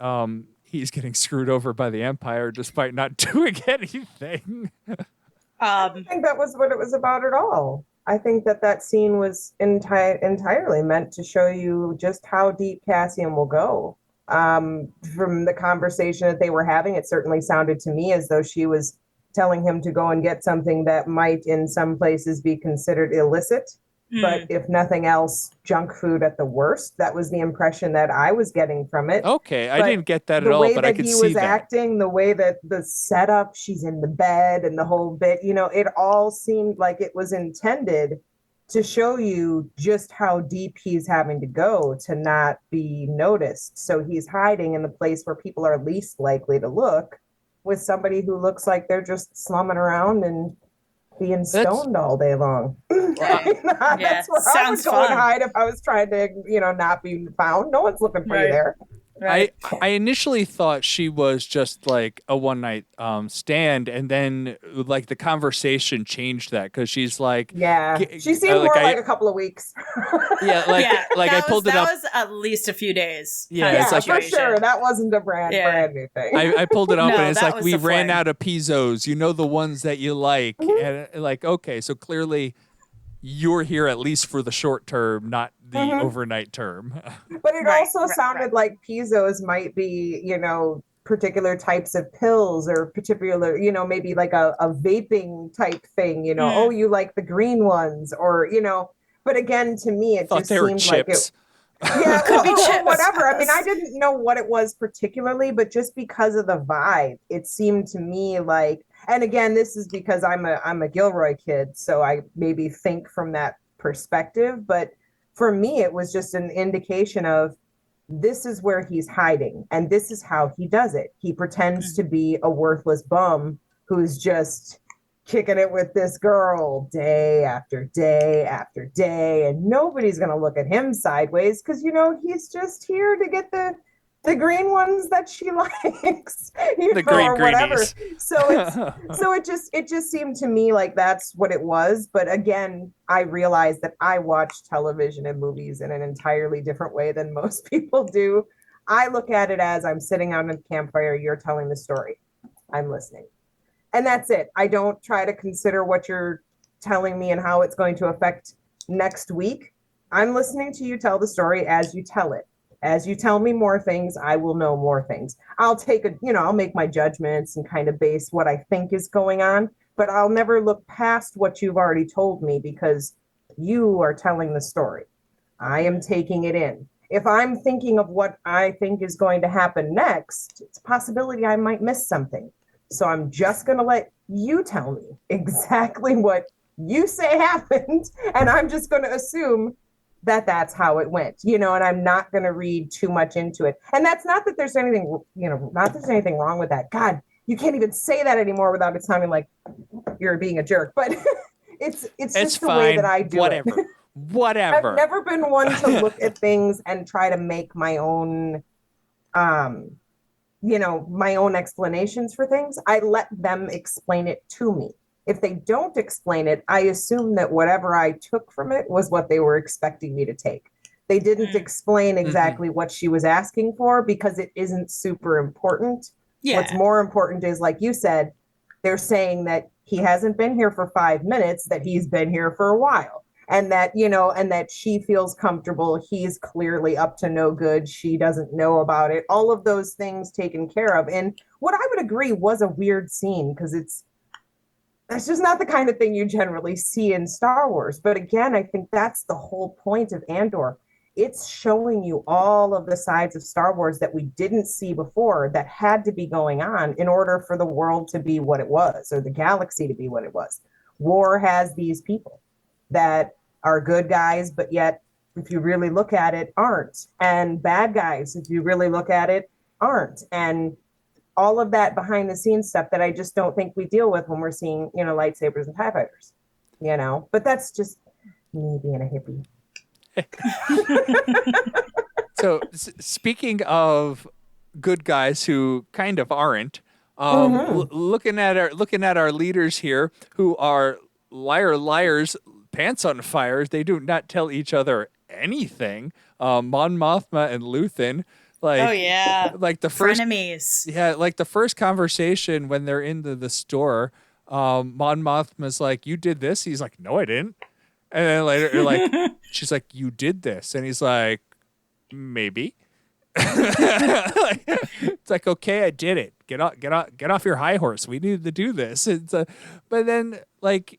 he's getting screwed over by the Empire despite not doing anything.
I don't think that was what it was about at all. I think that scene was entirely meant to show you just how deep Cassian will go. From the conversation that they were having, it certainly sounded to me as though she was telling him to go and get something that might in some places be considered illicit, but if nothing else, junk food at the worst. That was the impression that I was getting from it.
Okay, I didn't get that at all, but I could see that. The way that he was
acting, the way that the setup, she's in the bed and the whole bit, it all seemed like it was intended to show you just how deep he's having to go to not be noticed. So he's hiding in the place where people are least likely to look with somebody who looks like they're just slumming around and being stoned all day long. That's where I would go and hide if I was trying to, not be found. No one's looking for you there.
Right.
I initially thought she was just like a one night stand, and then like the conversation changed that because she's like,
she seemed more like a couple of weeks.
I pulled it up.
That was at least a few days.
Yeah,
it's for sure. That wasn't a brand new thing.
I pulled it up and it's like we ran out of pizzos. The ones that you like, and okay, so clearly you're here at least for the short term, not the overnight term.
But it also sounded like pizzos might be, particular types of pills or particular, maybe like a vaping type thing, oh, you like the green ones or, but again, to me, it just seemed like it. Yeah,
Could be chips.
whatever. I mean, I didn't know what it was particularly, but just because of the vibe, it seemed to me like, and again, this is because I'm a Gilroy kid, so I maybe think from that perspective. But for me, it was just an indication of this is where he's hiding, and this is how he does it. He pretends to be a worthless bum who's just kicking it with this girl day after day after day, and nobody's going to look at him sideways because he's just here to get the green ones that she likes,
The green
or whatever.
greenies.
So it just seemed to me like that's what it was. But again, I realized that I watch television and movies in an entirely different way than most people do. I look at it as I'm sitting on a campfire, you're telling the story, I'm listening. And that's it. I don't try to consider what you're telling me and how it's going to affect next week. I'm listening to you tell the story as you tell it. As you tell me more things, I will know more things. I'll I'll make my judgments and kind of base what I think is going on, but I'll never look past what you've already told me because you are telling the story. I am taking it in. If I'm thinking of what I think is going to happen next, it's a possibility I might miss something. So I'm just going to let you tell me exactly what you say happened. And I'm just going to assume that that's how it went, and I'm not going to read too much into it. And that's not that there's anything, not that there's anything wrong with that. God, you can't even say that anymore without it sounding like you're being a jerk. But it's just the way that I do
Whatever.
it.
Whatever.
I've never been one to look at things and try to make my own my own explanations for things. I let them explain it to me. If they don't explain it, I assume that whatever I took from it was what they were expecting me to take. They didn't explain exactly what she was asking for because it isn't super important.
Yeah.
What's more important is, like you said, they're saying that he hasn't been here for 5 minutes, that he's been here for a while. And that, and that she feels comfortable. He's clearly up to no good. She doesn't know about it. All of those things taken care of. And what I would agree was a weird scene because that's just not the kind of thing you generally see in Star Wars. But again, I think that's the whole point of Andor. It's showing you all of the sides of Star Wars that we didn't see before that had to be going on in order for the world to be what it was, or the galaxy to be what it was. War has these people that are good guys, but yet, if you really look at it, aren't. And bad guys, if you really look at it, aren't. And all of that behind the scenes stuff that I just don't think we deal with when we're seeing, lightsabers and TIE fighters, But that's just me being a hippie.
So speaking of good guys who kind of aren't, looking at our leaders here who are liars, pants on fire. They do not tell each other anything. Mon Mothma and Luthen.
Oh yeah,
like the first
frenemies.
Yeah, like the first conversation when they're into the store, Mon Mothma's like, "You did this?" He's like, "No, I didn't." And then she's like, "You did this," and he's like, "Maybe." It's like, okay, I did it. Get off your high horse. We needed to do this. But then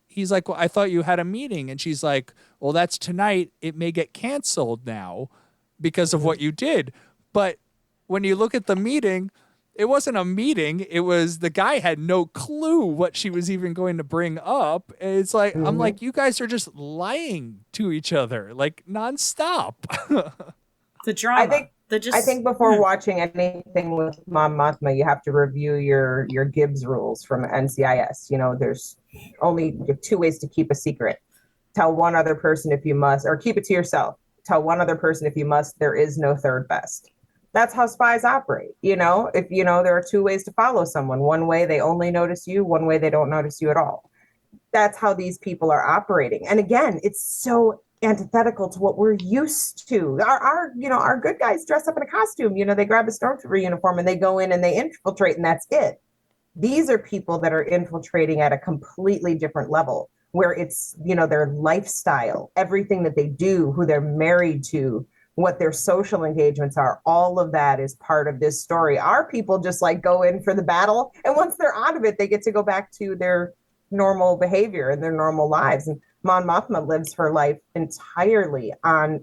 he's like, well, I thought you had a meeting, and she's like, well, that's tonight. It may get canceled now because of what you did. But when you look at the meeting, it wasn't a meeting. It was the guy had no clue what she was even going to bring up. And it's like, I'm like, you guys are just lying to each other, nonstop.
The drama.
I think before watching anything with Mon Mothma, you have to review your Gibbs rules from NCIS. There's only 2 ways to keep a secret. Tell one other person if you must, or keep it to yourself. Tell one other person if you must. There is no third best. That's how spies operate. If there are 2 ways to follow someone. One way they only notice you, one way they don't notice you at all. That's how these people are operating. And again, it's so antithetical to what we're used to. Our good guys dress up in a costume. They grab a stormtrooper uniform and they go in and they infiltrate, and that's it. These are people that are infiltrating at a completely different level, where it's their lifestyle, everything that they do, who they're married to, what their social engagements are. All of that is part of this story. Our people just go in for the battle, and once they're out of it, they get to go back to their normal behavior and their normal lives. And Mon Mothma lives her life entirely on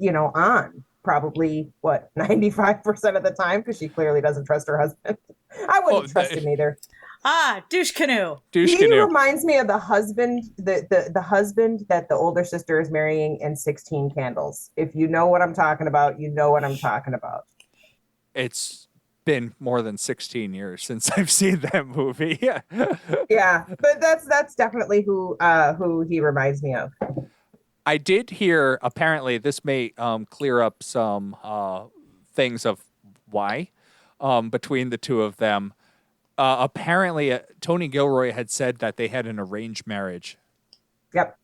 probably 95% of the time, because she clearly doesn't trust her husband. I wouldn't trust him either.
Douche canoe.
He reminds me of the husband, the husband that the older sister is marrying in 16 Candles. If you know what I'm talking about, you know what I'm talking about.
It's been more than 16 years since I've seen that movie.
Yeah, but that's definitely who he reminds me of.
I did hear, apparently, this may clear up some things of why between the two of them. Apparently, Tony Gilroy had said that they had an arranged marriage.
Yep.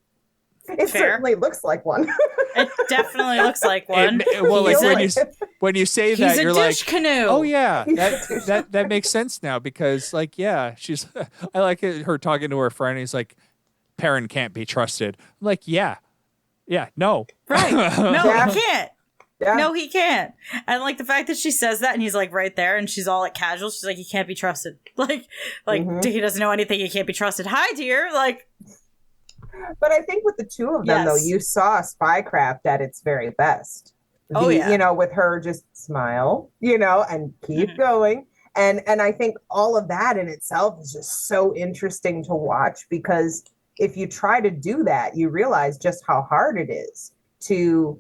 It certainly looks like one.
It definitely looks like one.
When you say that, you're like,
canoe.
oh yeah, that makes sense now, because like, yeah, she's. I like her talking to her friend. He's like, Perrin can't be trusted. I'm like, yeah, no,
right, no,
Yeah.
he can't.
Yeah.
No, he can't. And like the fact that she says that and he's like right there and she's all like casual. She's like, he can't be trusted. Like he doesn't know anything. He can't be trusted. Hi, dear. Like.
But I think with the two of them, though, you saw spycraft at its very best. You know, with her just smile, you know, and keep going. And I think all of that in itself is just so interesting to watch, because if you try to do that, you realize just how hard it is to,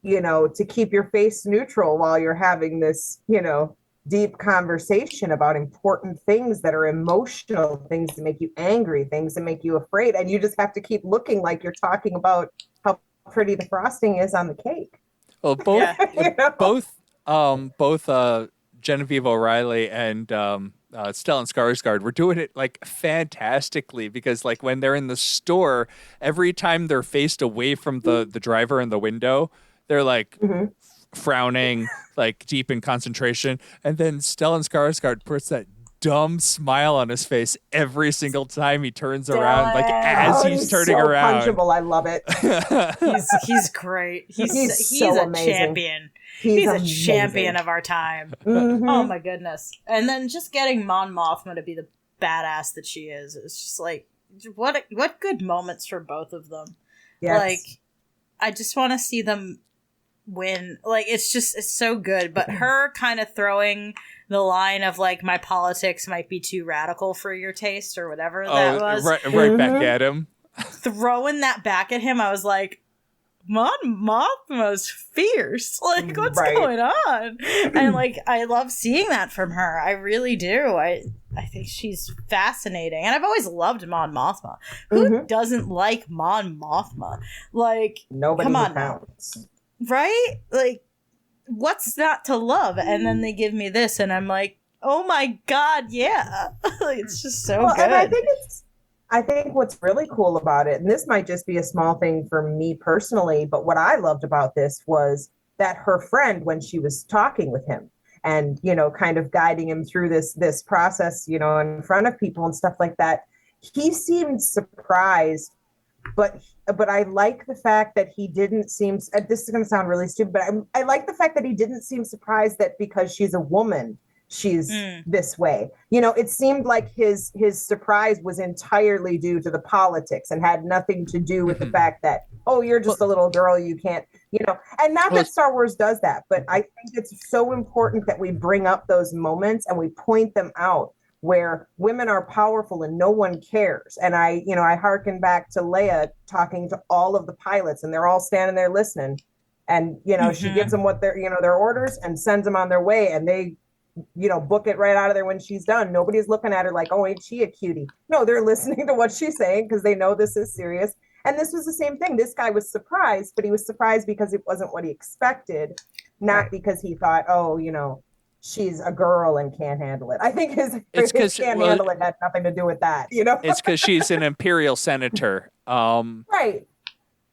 you know, to keep your face neutral while you're having this, you know, deep conversation about important things that are emotional, things that make you angry, things that make you afraid. And you just have to keep looking like you're talking about how pretty the frosting is on the cake.
Well, both Genevieve O'Reilly and Stellan Skarsgård were doing it like fantastically, because like when they're in the store, every time they're faced away from the driver in the window, they're like frowning, like deep in concentration, and then Stellan Skarsgård puts that dumb smile on his face every single time he turns around, like as he's turning
so
around.
Punchable. I love it.
He's great. He's
so
a
amazing.
champion.
He's
a champion of our time. Oh my goodness. And then just getting Mon Mothma to be the badass that she is. It's just like, what good moments for both of them.
Yes.
Like, I just want to see them win. Like, it's so good. But her kind of throwing the line of like, my politics might be too radical for your taste or whatever that was.
Right back at him.
Throwing that back at him, I was like, Mon Mothma's fierce. Like, what's going on? And like, I love seeing that from her. I really do. I think she's fascinating. And I've always loved Mon Mothma. Who doesn't like Mon Mothma? Like,
nobody
come on
counts.
now. Right? Like, what's not to love? And then they give me this, and I'm like, oh my god, yeah. Like, it's just so good.
And I think what's really cool about it, and this might just be a small thing for me personally, but what I loved about this was that her friend, when she was talking with him and, you know, kind of guiding him through this process, you know, in front of people and stuff like that, he seemed surprised, but I like the fact that he didn't seem, this is going to sound really stupid, but I like the fact that he didn't seem surprised that because she's a woman, she's this way. You know, it seemed like his surprise was entirely due to the politics and had nothing to do with the fact that, oh, you're just a little girl, you can't, you know, and not that Star Wars does that, but I think it's so important that we bring up those moments and we point them out where women are powerful and no one cares. And I hearken back to Leia talking to all of the pilots, and they're all standing there listening, and, you know, she gives them what their orders and sends them on their way, and they, you know, book it right out of there when she's done. Nobody's looking at her like, oh, ain't she a cutie? No, they're listening to what she's saying because they know this is serious. And this was the same thing. This guy was surprised, but he was surprised because it wasn't what he expected, not because he thought, oh, you know, she's a girl and can't handle it. I think his can't handle it had nothing to do with that, you know?
It's because she's an imperial senator.
Right.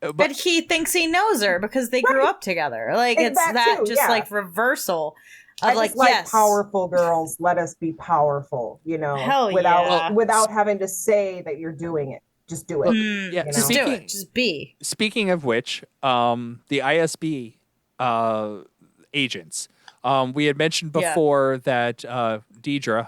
But he thinks he knows her because they grew up together. Like, it's that
too,
just like reversal.
I like powerful girls. Let us be powerful, you know, without having to say that you're doing it. Just do it.
Yeah,
just do it. Just be.
Speaking of which, the ISB agents. We had mentioned before that Deidre,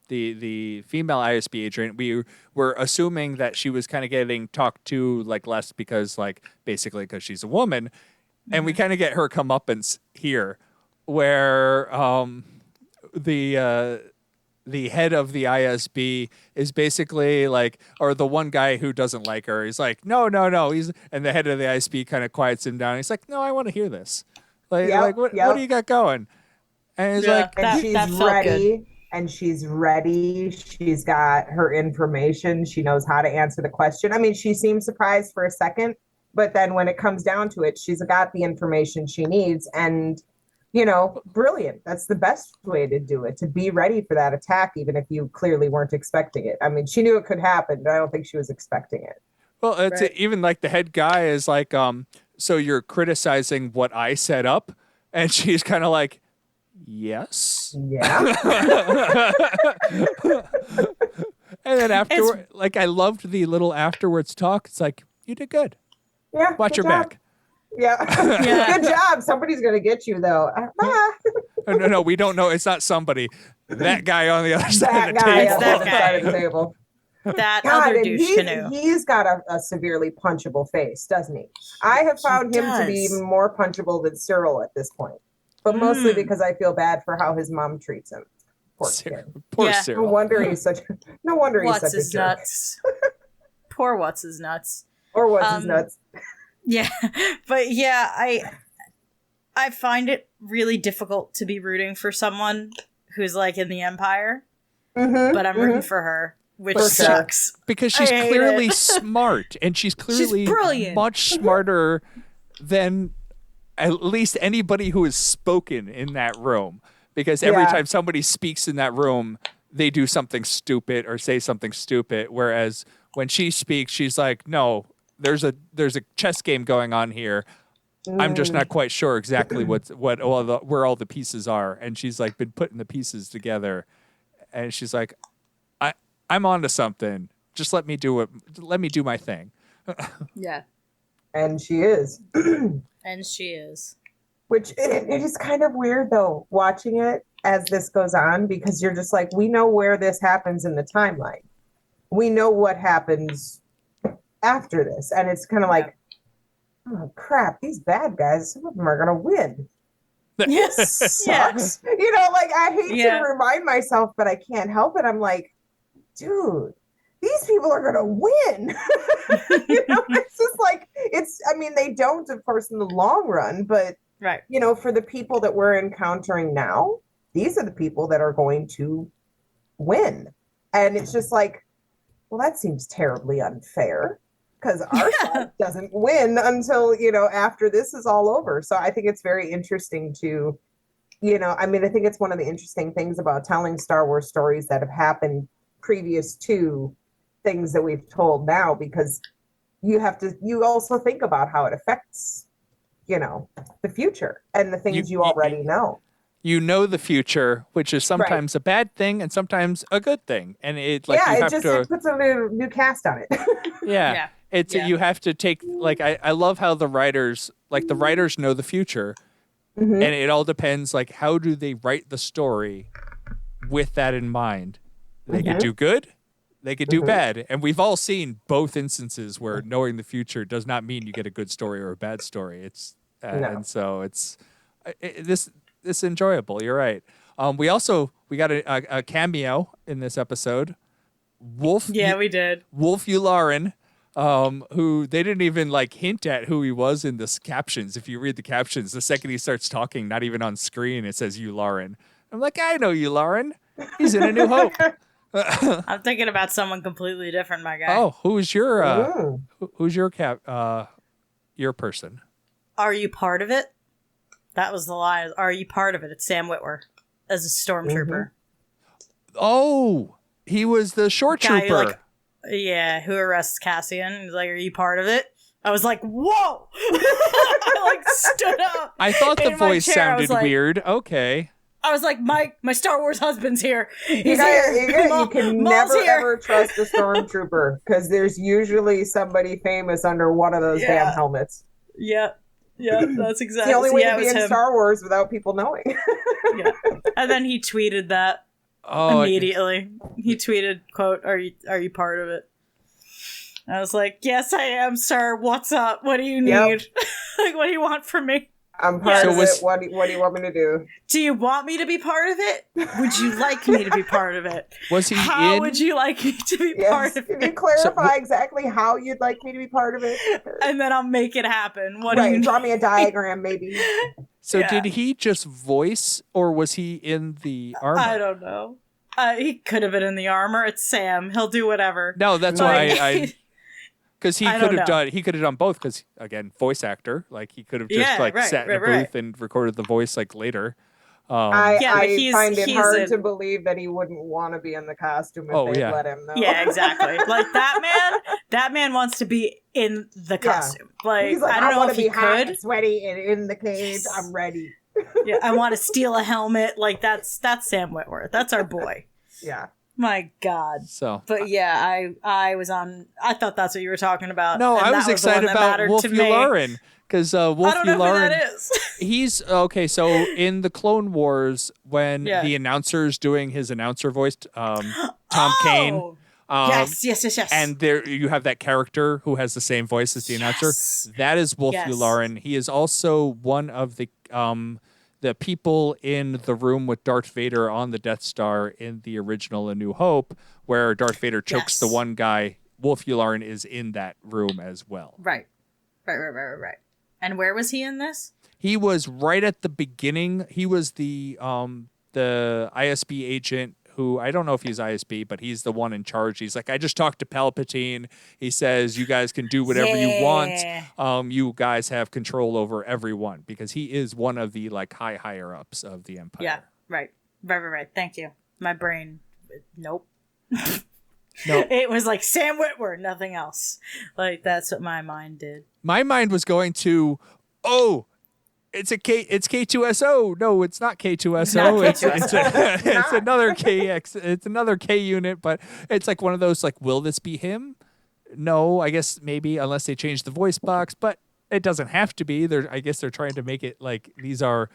the female ISB agent, we were assuming that she was kind of getting talked to like less because, like, basically because she's a woman. And we kind of get her comeuppance here, where the head of the ISB is basically like, or the one guy who doesn't like her, he's like, no. And the head of the ISB kind of quiets him down. He's like, no, I want to hear this. What do you got going? And he's like,
and she's ready. And she's ready. She's got her information. She knows how to answer the question. I mean, she seems surprised for a second, but then when it comes down to it, she's got the information she needs. And, brilliant. That's the best way to do it, to be ready for that attack, even if you clearly weren't expecting it. I mean, she knew it could happen, but I don't think she was expecting it.
Well, it's even like the head guy is like, so you're criticizing what I set up? And she's kind of like, yes.
Yeah.
And then afterward, I loved the little afterwards talk. It's like, you did good.
Yeah.
Watch your back.
Yeah. Good job. Somebody's going to get you, though.
No, we don't know. It's not somebody. That guy on the other side of the table.
It's that guy.
Of the table.
That
God,
other douche canoe.
He's got a severely punchable face, doesn't he? I have found him to be even more punchable than Cyril at this point. But mostly because I feel bad for how his mom treats him. Poor Cyril. No wonder he's such a jerk.
Nuts. Poor what's his nuts.
Or what's his nuts.
Yeah. But yeah, I find it really difficult to be rooting for someone who's like in the Empire. But I'm rooting for her, which sucks.
Because she's clearly smart, and she's clearly
brilliant.
Much smarter than at least anybody who has spoken in that room. Because every time somebody speaks in that room, they do something stupid or say something stupid. Whereas when she speaks, she's like, no, there's a chess game going on here. I'm just not quite sure exactly where all the pieces are. And she's like been putting the pieces together. And she's like, I'm onto something. Just let me do it. Let me do my thing.
Yeah.
And she is.
And she is.
Which it is kind of weird, though, watching it as this goes on, because you're just like, we know where this happens in the timeline. We know what happens after this. And it's kind of like, oh, crap, these bad guys, some of them are going to win.
Yes.
Sucks. I hate to remind myself, but I can't help it. I'm like, dude, these people are going to win. It's just like, they don't, of course, in the long run, but, for the people that we're encountering now, these are the people that are going to win. And it's just like, well, that seems terribly unfair because our side doesn't win until, after this is all over. So I think it's very interesting to, I think it's one of the interesting things about telling Star Wars stories that have happened previous to things that we've told now, because you also think about how it affects, the future and the things you already know.
You know the future, which is sometimes a bad thing and sometimes a good thing. And it
puts a new cast on it.
You have to take, I love how the writers know the future. And it all depends, how do they write the story with that in mind? They could do good, they could do bad. And we've all seen both instances where knowing the future does not mean you get a good story or a bad story. It's and so it's enjoyable. You're right. We got a cameo in this episode. Wolf.
Yeah, we did.
Wolf Yularen, who they didn't even hint at who he was in the captions. If you read the captions, the second he starts talking, not even on screen, it says Yularen. I'm like, I know Yularen. He's in A New Hope.
I'm thinking about someone completely different, my guy.
Oh, who's your your person?
Are you part of it? That was the line. Are you part of it? It's Sam Witwer as a stormtrooper.
Oh, he was the short trooper.
Who arrests Cassian. He's like, are you part of it? I was like, whoa! I stood up.
I thought the voice sounded weird. Okay.
I was like, my Star Wars husband's here.
You can never ever trust a stormtrooper because there's usually somebody famous under one of those damn helmets.
Yep. Yeah, that's exactly.
It's the only way to be in Star Wars without people knowing.
And then he tweeted that immediately. He tweeted, quote, are you part of it? I was like, yes, I am, sir. What's up? What do you need? Like, what do you want from me?
I'm part
So
of
was-
it. What do you want me to do?
Do you want me to be part of it? Would you like me to be part of it?
Was he
How
in?
would you like me to be
Yes.
part of
Can you
it?
clarify exactly how you'd like me to be part of it?
And then I'll make it happen. What do
Right.
you
Draw me a diagram, maybe.
So
Yeah.
did he just voice, or was he in the armor?
I don't know. He could have been in the armor. It's Sam. He'll do whatever.
No, that's why
Like-
I because he
I
could
don't
have
know.
done both. Because again, voice actor, like he could have just
Yeah,
like
right,
sat in a
right,
booth and recorded the voice like later.
I
Yeah, but
I find it
he's
hard
in-
to believe that he wouldn't want to be in the costume if
Oh,
they'd
yeah.
let him, though.
Yeah, exactly. Like that man wants to be in the costume. Like,
He's like,
I don't know
want
if
to
he
be hot
could.
and sweaty and in the cage.
Yes.
I'm ready.
Yeah, I want to steal a helmet. Like that's Sam Witwer. That's our boy.
Yeah.
My God.
So
But yeah, I was on. I thought that's what you were talking about.
no,
and
I
that
was
the one
excited
that
about
mattered
Wolf
to me.
Yularen because Wolf
I don't know who
Yularen.
that is.
He's okay. So in the Clone Wars, when
Yeah.
the announcer's doing his announcer voice, Tom Kane.
Oh, yes.
And there you have that character who has the same voice as the announcer.
Yes.
That is Wolf
Yes.
Yularen. He is also one of the people in the room with Darth Vader on the Death Star in the original A New Hope, where Darth Vader chokes
Yes.
the one guy. Wolf Yularen is in that room as well.
Right. And where was he in this?
He was right at the beginning. He was the ISB agent who, I don't know if he's ISB, but he's the one in charge. He's like, I just talked to Palpatine. He says, you guys can do whatever you want. You guys have control over everyone, because he is one of the like higher ups of the Empire.
Yeah. Right. Thank you. My brain. Nope.
No,
It was like Sam Witwer, nothing else. Like that's what my mind did.
my mind was going to, it's K2SO. No, it's not K2SO.
Not
It's
K2SO.
it's another KX. It's another K unit, but it's like one of those like, will this be him? No, I guess maybe, unless they change the voice box, but it doesn't have to be. I guess they're trying to make it like these are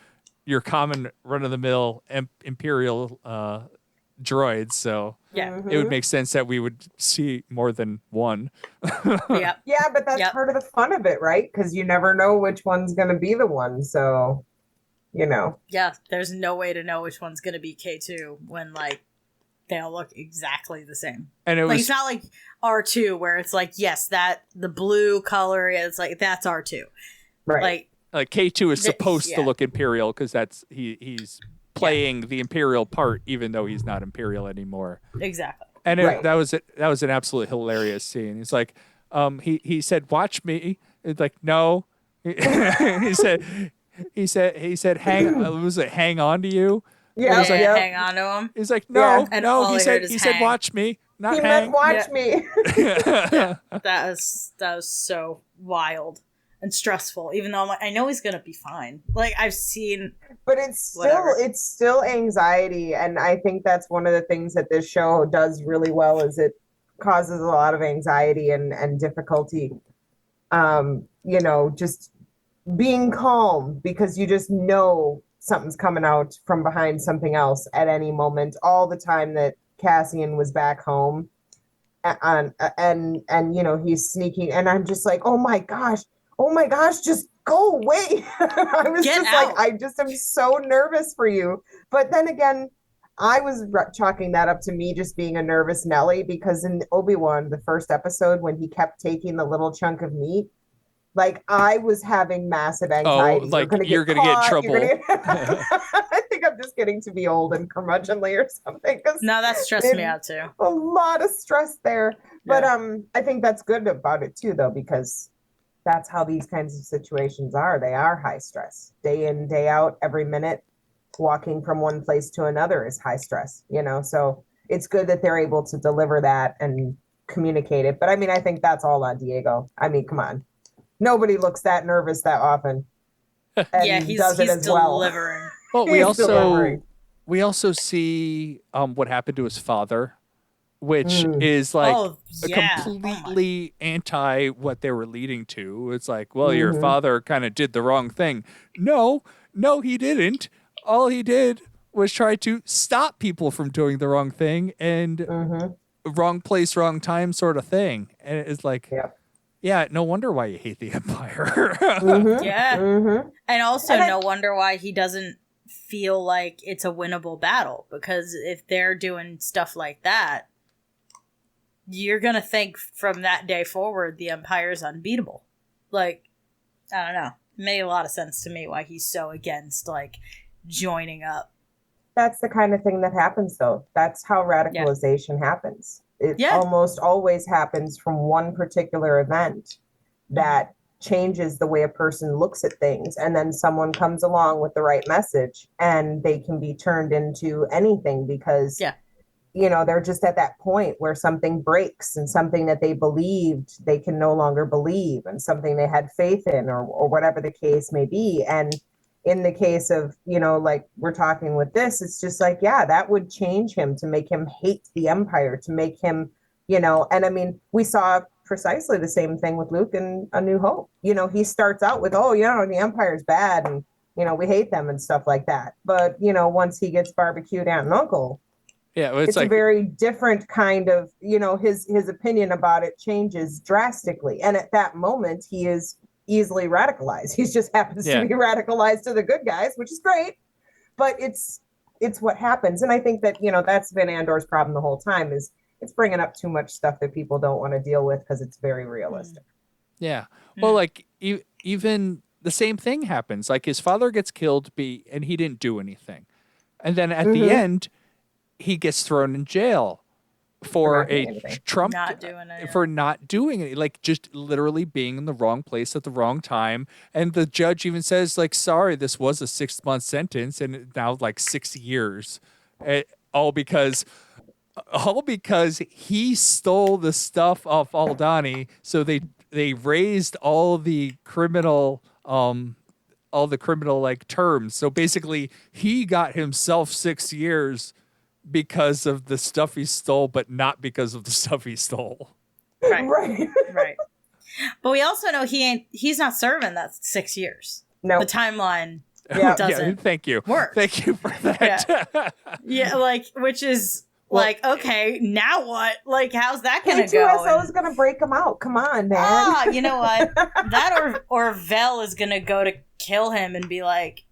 your common run of the mill Imperial droids, so
Yeah.
it would make sense that we would see more than one.
Yep.
Yeah, but that's
Yep.
part of the fun of it, right? Because you never know which one's going to be the one. So, you know.
Yeah. There's no way to know which one's gonna be K2 when like they all look exactly the same.
And it
Like
was
it's not like R2 where it's like, yes, that the blue color is like that's R2.
Right.
Like
K2 is supposed to
yeah.
look Imperial because that's he's playing the Imperial part, even though he's not Imperial anymore.
exactly.
And
Right.
that was an absolutely hilarious scene. He's like, he said, "Watch me." It's like, no. he said, hang on to you.
Yeah.
was like,
yeah.
hang on to him.
He's like, no,
Yeah.
And
no.
all
He
I
said,
heard is
he said,
hang.
watch me, not
He
hang.
meant watch me.
That was so wild and stressful. Even though I know he's gonna be fine. Like I've seen.
But it's
Whatever.
still anxiety, and I think that's one of the things that this show does really well is it causes a lot of anxiety and difficulty. You know, just being calm because you just know something's coming out from behind something else at any moment. All the time that Cassian was back home, and you know he's sneaking, and I'm just like, oh my gosh, just go away. I was
Get
just
out.
like, I just am so nervous for you. But then again, I was chalking that up to me just being a nervous Nelly, because in Obi-Wan, the first episode, when he kept taking the little chunk of meat, like I was having massive anxiety.
like, you're gonna get in trouble.
I think I'm just getting to be old and curmudgeonly or something. 'Cause
No, that stressed me out too.
a lot of stress there. But I think that's good about it too, though, because that's how these kinds of situations are. They are high stress. Day in, day out, every minute, walking from one place to another is high stress, you know? So it's good that they're able to deliver that and communicate it. But I mean, I think that's all on Diego. I mean, come on. Nobody looks that nervous that often. And
Yeah, he's
does it as well.
delivering.
Well, we
He's delivering.
also see what happened to his father, which is like
Oh, yeah.
completely anti what they were leading to. It's like, well, your father kind of did the wrong thing. No, he didn't. All he did was try to stop people from doing the wrong thing and wrong place, wrong time sort of thing. And it's like,
Yep.
Yeah, no wonder why you hate the Empire.
Yeah.
Mm-hmm.
And also, no wonder why he doesn't feel like it's a winnable battle. Because if they're doing stuff like that, you're going to think from that day forward the Empire's unbeatable. Like, I don't know. It made a lot of sense to me why he's so against, like, joining up.
That's the kind of thing that happens, though. That's how radicalization happens. It almost always happens from one particular event that changes the way a person looks at things. And then someone comes along with the right message and they can be turned into anything because, you know, they're just at that point where something breaks and something that they believed they can no longer believe and something they had faith in or whatever the case may be. And in the case of, you know, like we're talking with this, it's just like, yeah, that would change him to make him hate the Empire, to make him, you know, and I mean, we saw precisely the same thing with Luke in A New Hope. You know, he starts out with, oh, you know, the Empire's bad and, you know, we hate them and stuff like that. But, you know, once he gets barbecued aunt and uncle,
well,
it's like a very different kind of, you know, his opinion about it changes drastically. And at that moment, he is easily radicalized. He just happens to be radicalized to the good guys, which is great. But it's what happens. And I think that, you know, that's been Andor's problem the whole time is it's bringing up too much stuff that people don't want to deal with because it's very realistic.
Yeah. Well, like even the same thing happens. Like his father gets killed and he didn't do anything. And then at the end, he gets thrown in jail for Trump for not doing it, like just literally being in the wrong place at the wrong time. And the judge even says, like, sorry, this was a 6-month sentence and now like 6 years, all because he stole the stuff off Aldani. So they raised all the criminal like terms. So basically he got himself 6 years because of the stuff he stole, but not because of the stuff he stole.
Right. But we also know he's not serving that 6 years. No. The timeline doesn't
thank you.
work.
Thank you for that.
Yeah, like, which is like, okay, now what? Like, how's that going to go?
K2SO is going to break him out. Come on, man.
You know what? That or Vel is going to go to kill him and be like,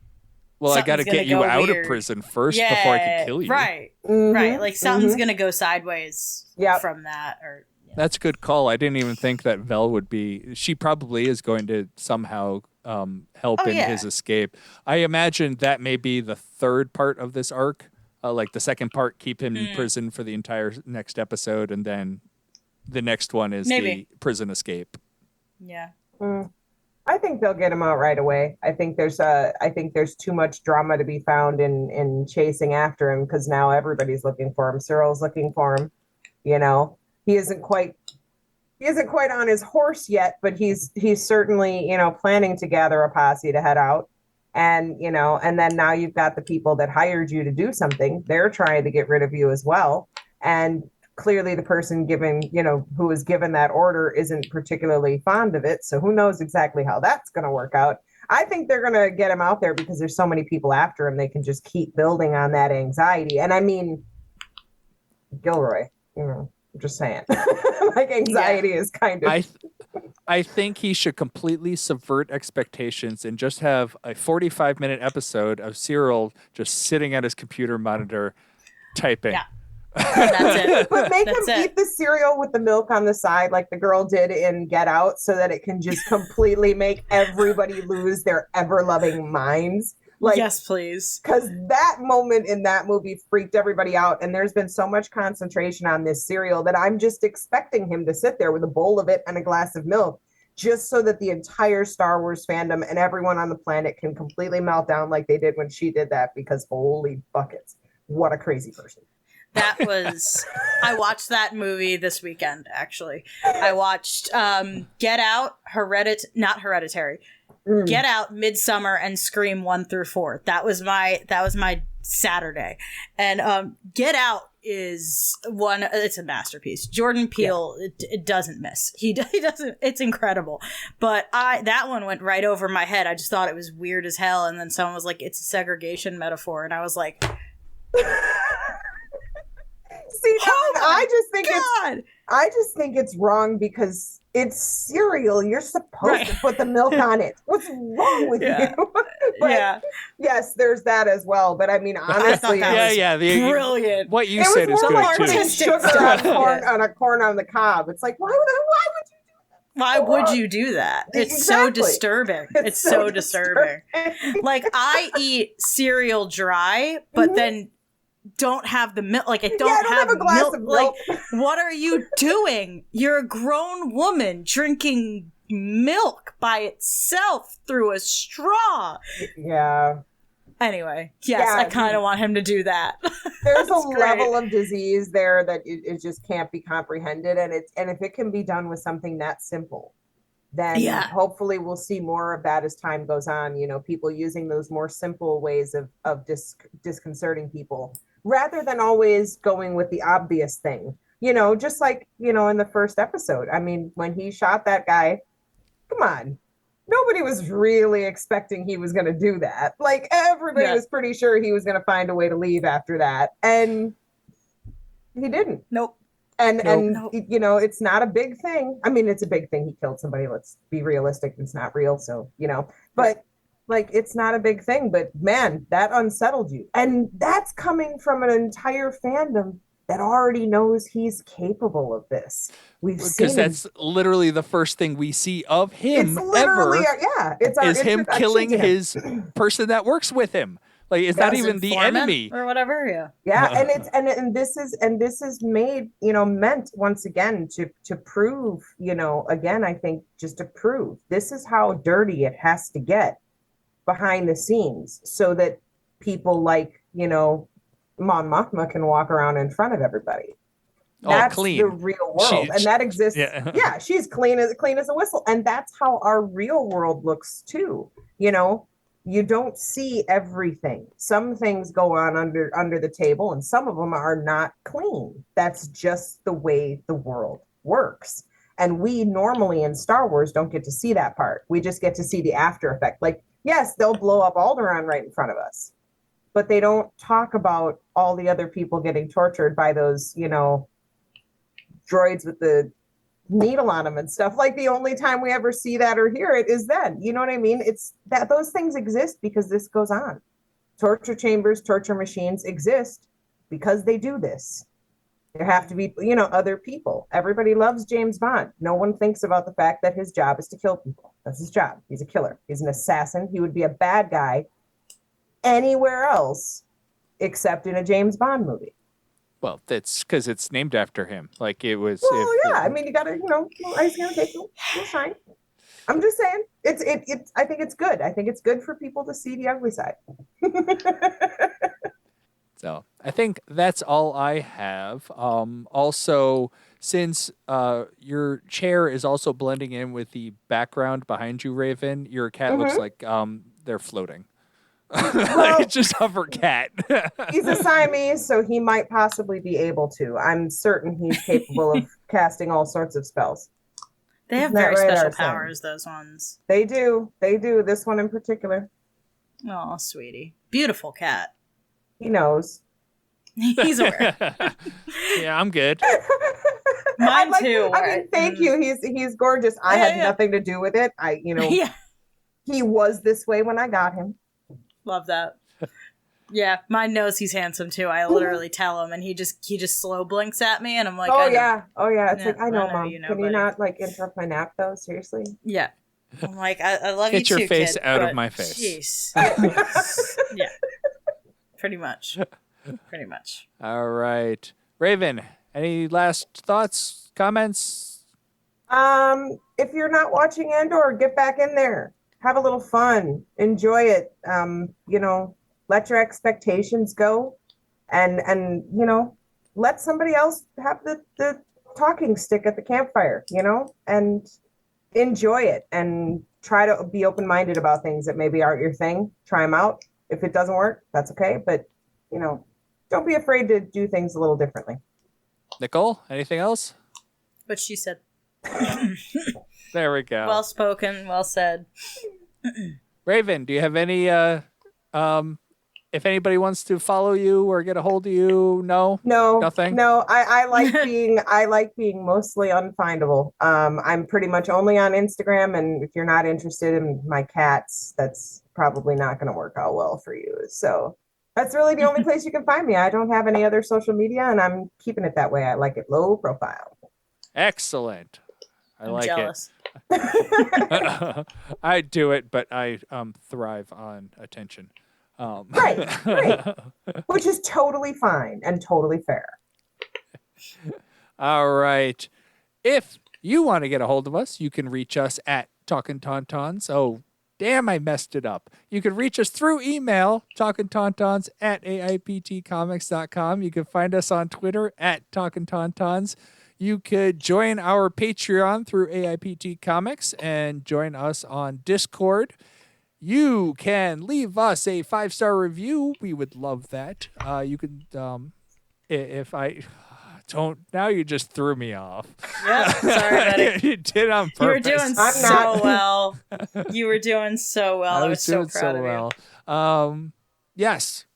well, I got to get you out of prison first before I can kill you.
Right. Right. Like something's going to go sideways from that. Or
That's a good call. I didn't even think that Vel would be. She probably is going to somehow help in his escape. I imagine that may be the third part of this arc. Like the second part, keep him in prison for the entire next episode. And then the next one is the prison escape.
Yeah.
I think they'll get him out right away. I think there's too much drama to be found in chasing after him because now everybody's looking for him. Cyril's looking for him. You know, he isn't quite on his horse yet, but he's certainly, you know, planning to gather a posse to head out. And, you know, and then now you've got the people that hired you to do something. They're trying to get rid of you as well. And clearly the person who was given that order isn't particularly fond of it. So who knows exactly how that's going to work out. I think they're going to get him out there because there's so many people after him. They can just keep building on that anxiety. And I mean, Gilroy, you know, I'm just saying, like anxiety is kind of...
I think he should completely subvert expectations and just have a 45-minute episode of Cyril just sitting at his computer monitor typing.
Yeah. That's it.
But make him eat the cereal with the milk on the side like the girl did in Get Out so that it can just completely make everybody lose their ever-loving minds. Like,
yes, please.
Because that moment in that movie freaked everybody out. And there's been so much concentration on this cereal that I'm just expecting him to sit there with a bowl of it and a glass of milk just so that the entire Star Wars fandom and everyone on the planet can completely melt down like they did when she did that because holy buckets. What a crazy person.
That was... I watched that movie this weekend, actually. I watched Get Out, not Hereditary. Get Out, Midsummer, and Scream 1 through 4. That was my Saturday. And Get Out is it's a masterpiece. Jordan Peele, it doesn't miss. He doesn't, it's incredible. But that one went right over my head. I just thought it was weird as hell. And then someone was like, it's a segregation metaphor. And I was like...
See, I just think it's wrong because It's cereal. You're supposed to put the milk on it. What's wrong with you? But yes, there's that as well. But I mean, honestly,
brilliant.
What you
it
said
was
is
more
good
like
too.
putting sugar on corn on the cob. It's like, why would you do that?
Why would you do that? It's so disturbing. It's so disturbing. Like, I eat cereal dry, but then don't have the milk. Like, I don't have
a glass
milk.
of milk.
Like, what are you doing? You're a grown woman drinking milk by itself through a straw.
Yeah.
Anyway, yes, I kind of want him to do that.
There's a level of disease there that it just can't be comprehended, and if it can be done with something that simple, then hopefully we'll see more of that as time goes on. You know, people using those more simple ways of disconcerting people rather than always going with the obvious thing. You know, just like, you know, in the first episode. I mean, when he shot that guy, come on. Nobody was really expecting he was going to do that. Like, everybody was pretty sure he was going to find a way to leave after that. And he didn't.
Nope.
And you know, it's not a big thing. I mean, it's a big thing. He killed somebody. Let's be realistic. It's not real. So, you know, but like, it's not a big thing. But man, that unsettled you. And that's coming from an entire fandom that already knows he's capable of this. We've seen
because that's literally the first thing we see of him
it's literally
ever.
It's our
is him killing
to him.
his person that works with him. Like, it's not even the enemy
or whatever.
And this is made, you know, meant once again to prove, you know, again, I think just to prove this is how dirty it has to get behind the scenes so that people like, you know, Mon Mothma can walk around in front of everybody. That's
clean.
The real world. And that exists. Yeah, she's clean as a whistle. And that's how our real world looks too. You know, you don't see everything. Some things go on under the table and some of them are not clean. That's just the way the world works. And we normally in Star Wars don't get to see that part. We just get to see the after effect. Like, yes, they'll blow up Alderaan right in front of us, but they don't talk about all the other people getting tortured by those, you know, droids with the needle on them and stuff. Like, the only time we ever see that or hear it is then. You know what I mean? It's that those things exist because this goes on. Torture chambers, torture machines exist because they do this. There have to be, you know, other people. Everybody loves James Bond. No one thinks about the fact that his job is to kill people. That's his job. He's a killer. He's an assassin. He would be a bad guy anywhere else except in a James Bond movie.
Well, that's because it's named after him. Like, it was.
Well, I mean, you gotta, you know, ice gonna take a little shine. I'm just saying, it's. I think it's good. I think it's good for people to see the ugly side.
So I think that's all I have. Also, since your chair is also blending in with the background behind you, Raven, your cat looks like they're floating. Like, it's just hover cat.
He's a Siamese, so he might possibly be able to. I'm certain he's capable of casting all sorts of spells.
They have very special powers, those ones.
They do. They do. This one in particular.
Oh, sweetie. Beautiful cat.
He knows.
He's aware.
Yeah, I'm good.
Mine too.
I mean, thank you. He's gorgeous. I had nothing to do with it. He was this way when I got him.
Love that. Yeah, mine knows he's handsome too. I literally tell him, and he just slow blinks at me, and I'm like,
oh yeah. It's like, I know, Mom.
You know,
can you not like interrupt my nap though? Seriously?
Yeah. I'm like, I love you too,
Get your face
kid,
out of my face.
Jeez. Yeah. Pretty much.
All right, Raven. Any last thoughts, comments?
If you're not watching Andor, get back in there. Have a little fun. Enjoy it. You know, let your expectations go, and you know, let somebody else have the talking stick at the campfire. You know, and enjoy it, and try to be open-minded about things that maybe aren't your thing. Try them out. If it doesn't work, that's okay. But you know, don't be afraid to do things a little differently.
Nicole, anything else?
What she said.
There we go.
Well spoken, well said.
Raven, do you have any if anybody wants to follow you or get a hold of you, no, nothing.
No, I like being mostly unfindable. I'm pretty much only on Instagram, and if you're not interested in my cats, that's probably not going to work out well for you. So that's really the only place you can find me. I don't have any other social media, and I'm keeping it that way. I like it low profile.
Excellent.
I'm jealous.
I do it, but I thrive on attention.
Right. Which is totally fine and totally fair.
All right. If you want to get a hold of us, you can reach us at Talkin Tauntauns. Oh, damn, I messed it up. You can reach us through email, talkintauntauns at aiptcomics.com. You can find us on Twitter at Talkin Tauntauns. You could join our Patreon through AIPT Comics and join us on Discord. You can leave us a 5-star review. We would love that. You could, if I don't, now you just threw me off.
Yep, sorry, buddy.
You did on purpose.
You were doing so well. You were doing so well. I was so proud of you.
Yes,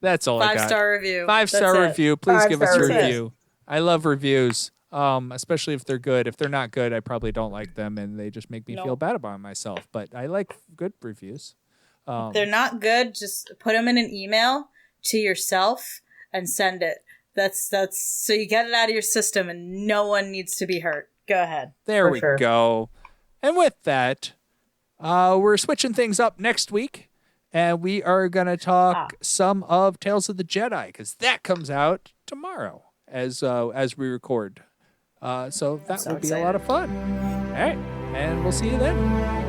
that's all I got.
5-star review.
5-star review. Please give us a
review.
review. I love reviews, especially if they're good. If they're not good, I probably don't like them, and they just make me feel bad about myself. But I like good reviews.
If they're not good, just put them in an email to yourself and send it. That's so you get it out of your system, and no one needs to be hurt. Go ahead.
There we go. And with that, we're switching things up next week, and we are going to talk some of Tales of the Jedi, because that comes out tomorrow as we record. So that will be a lot of fun. All right, and we'll see you then.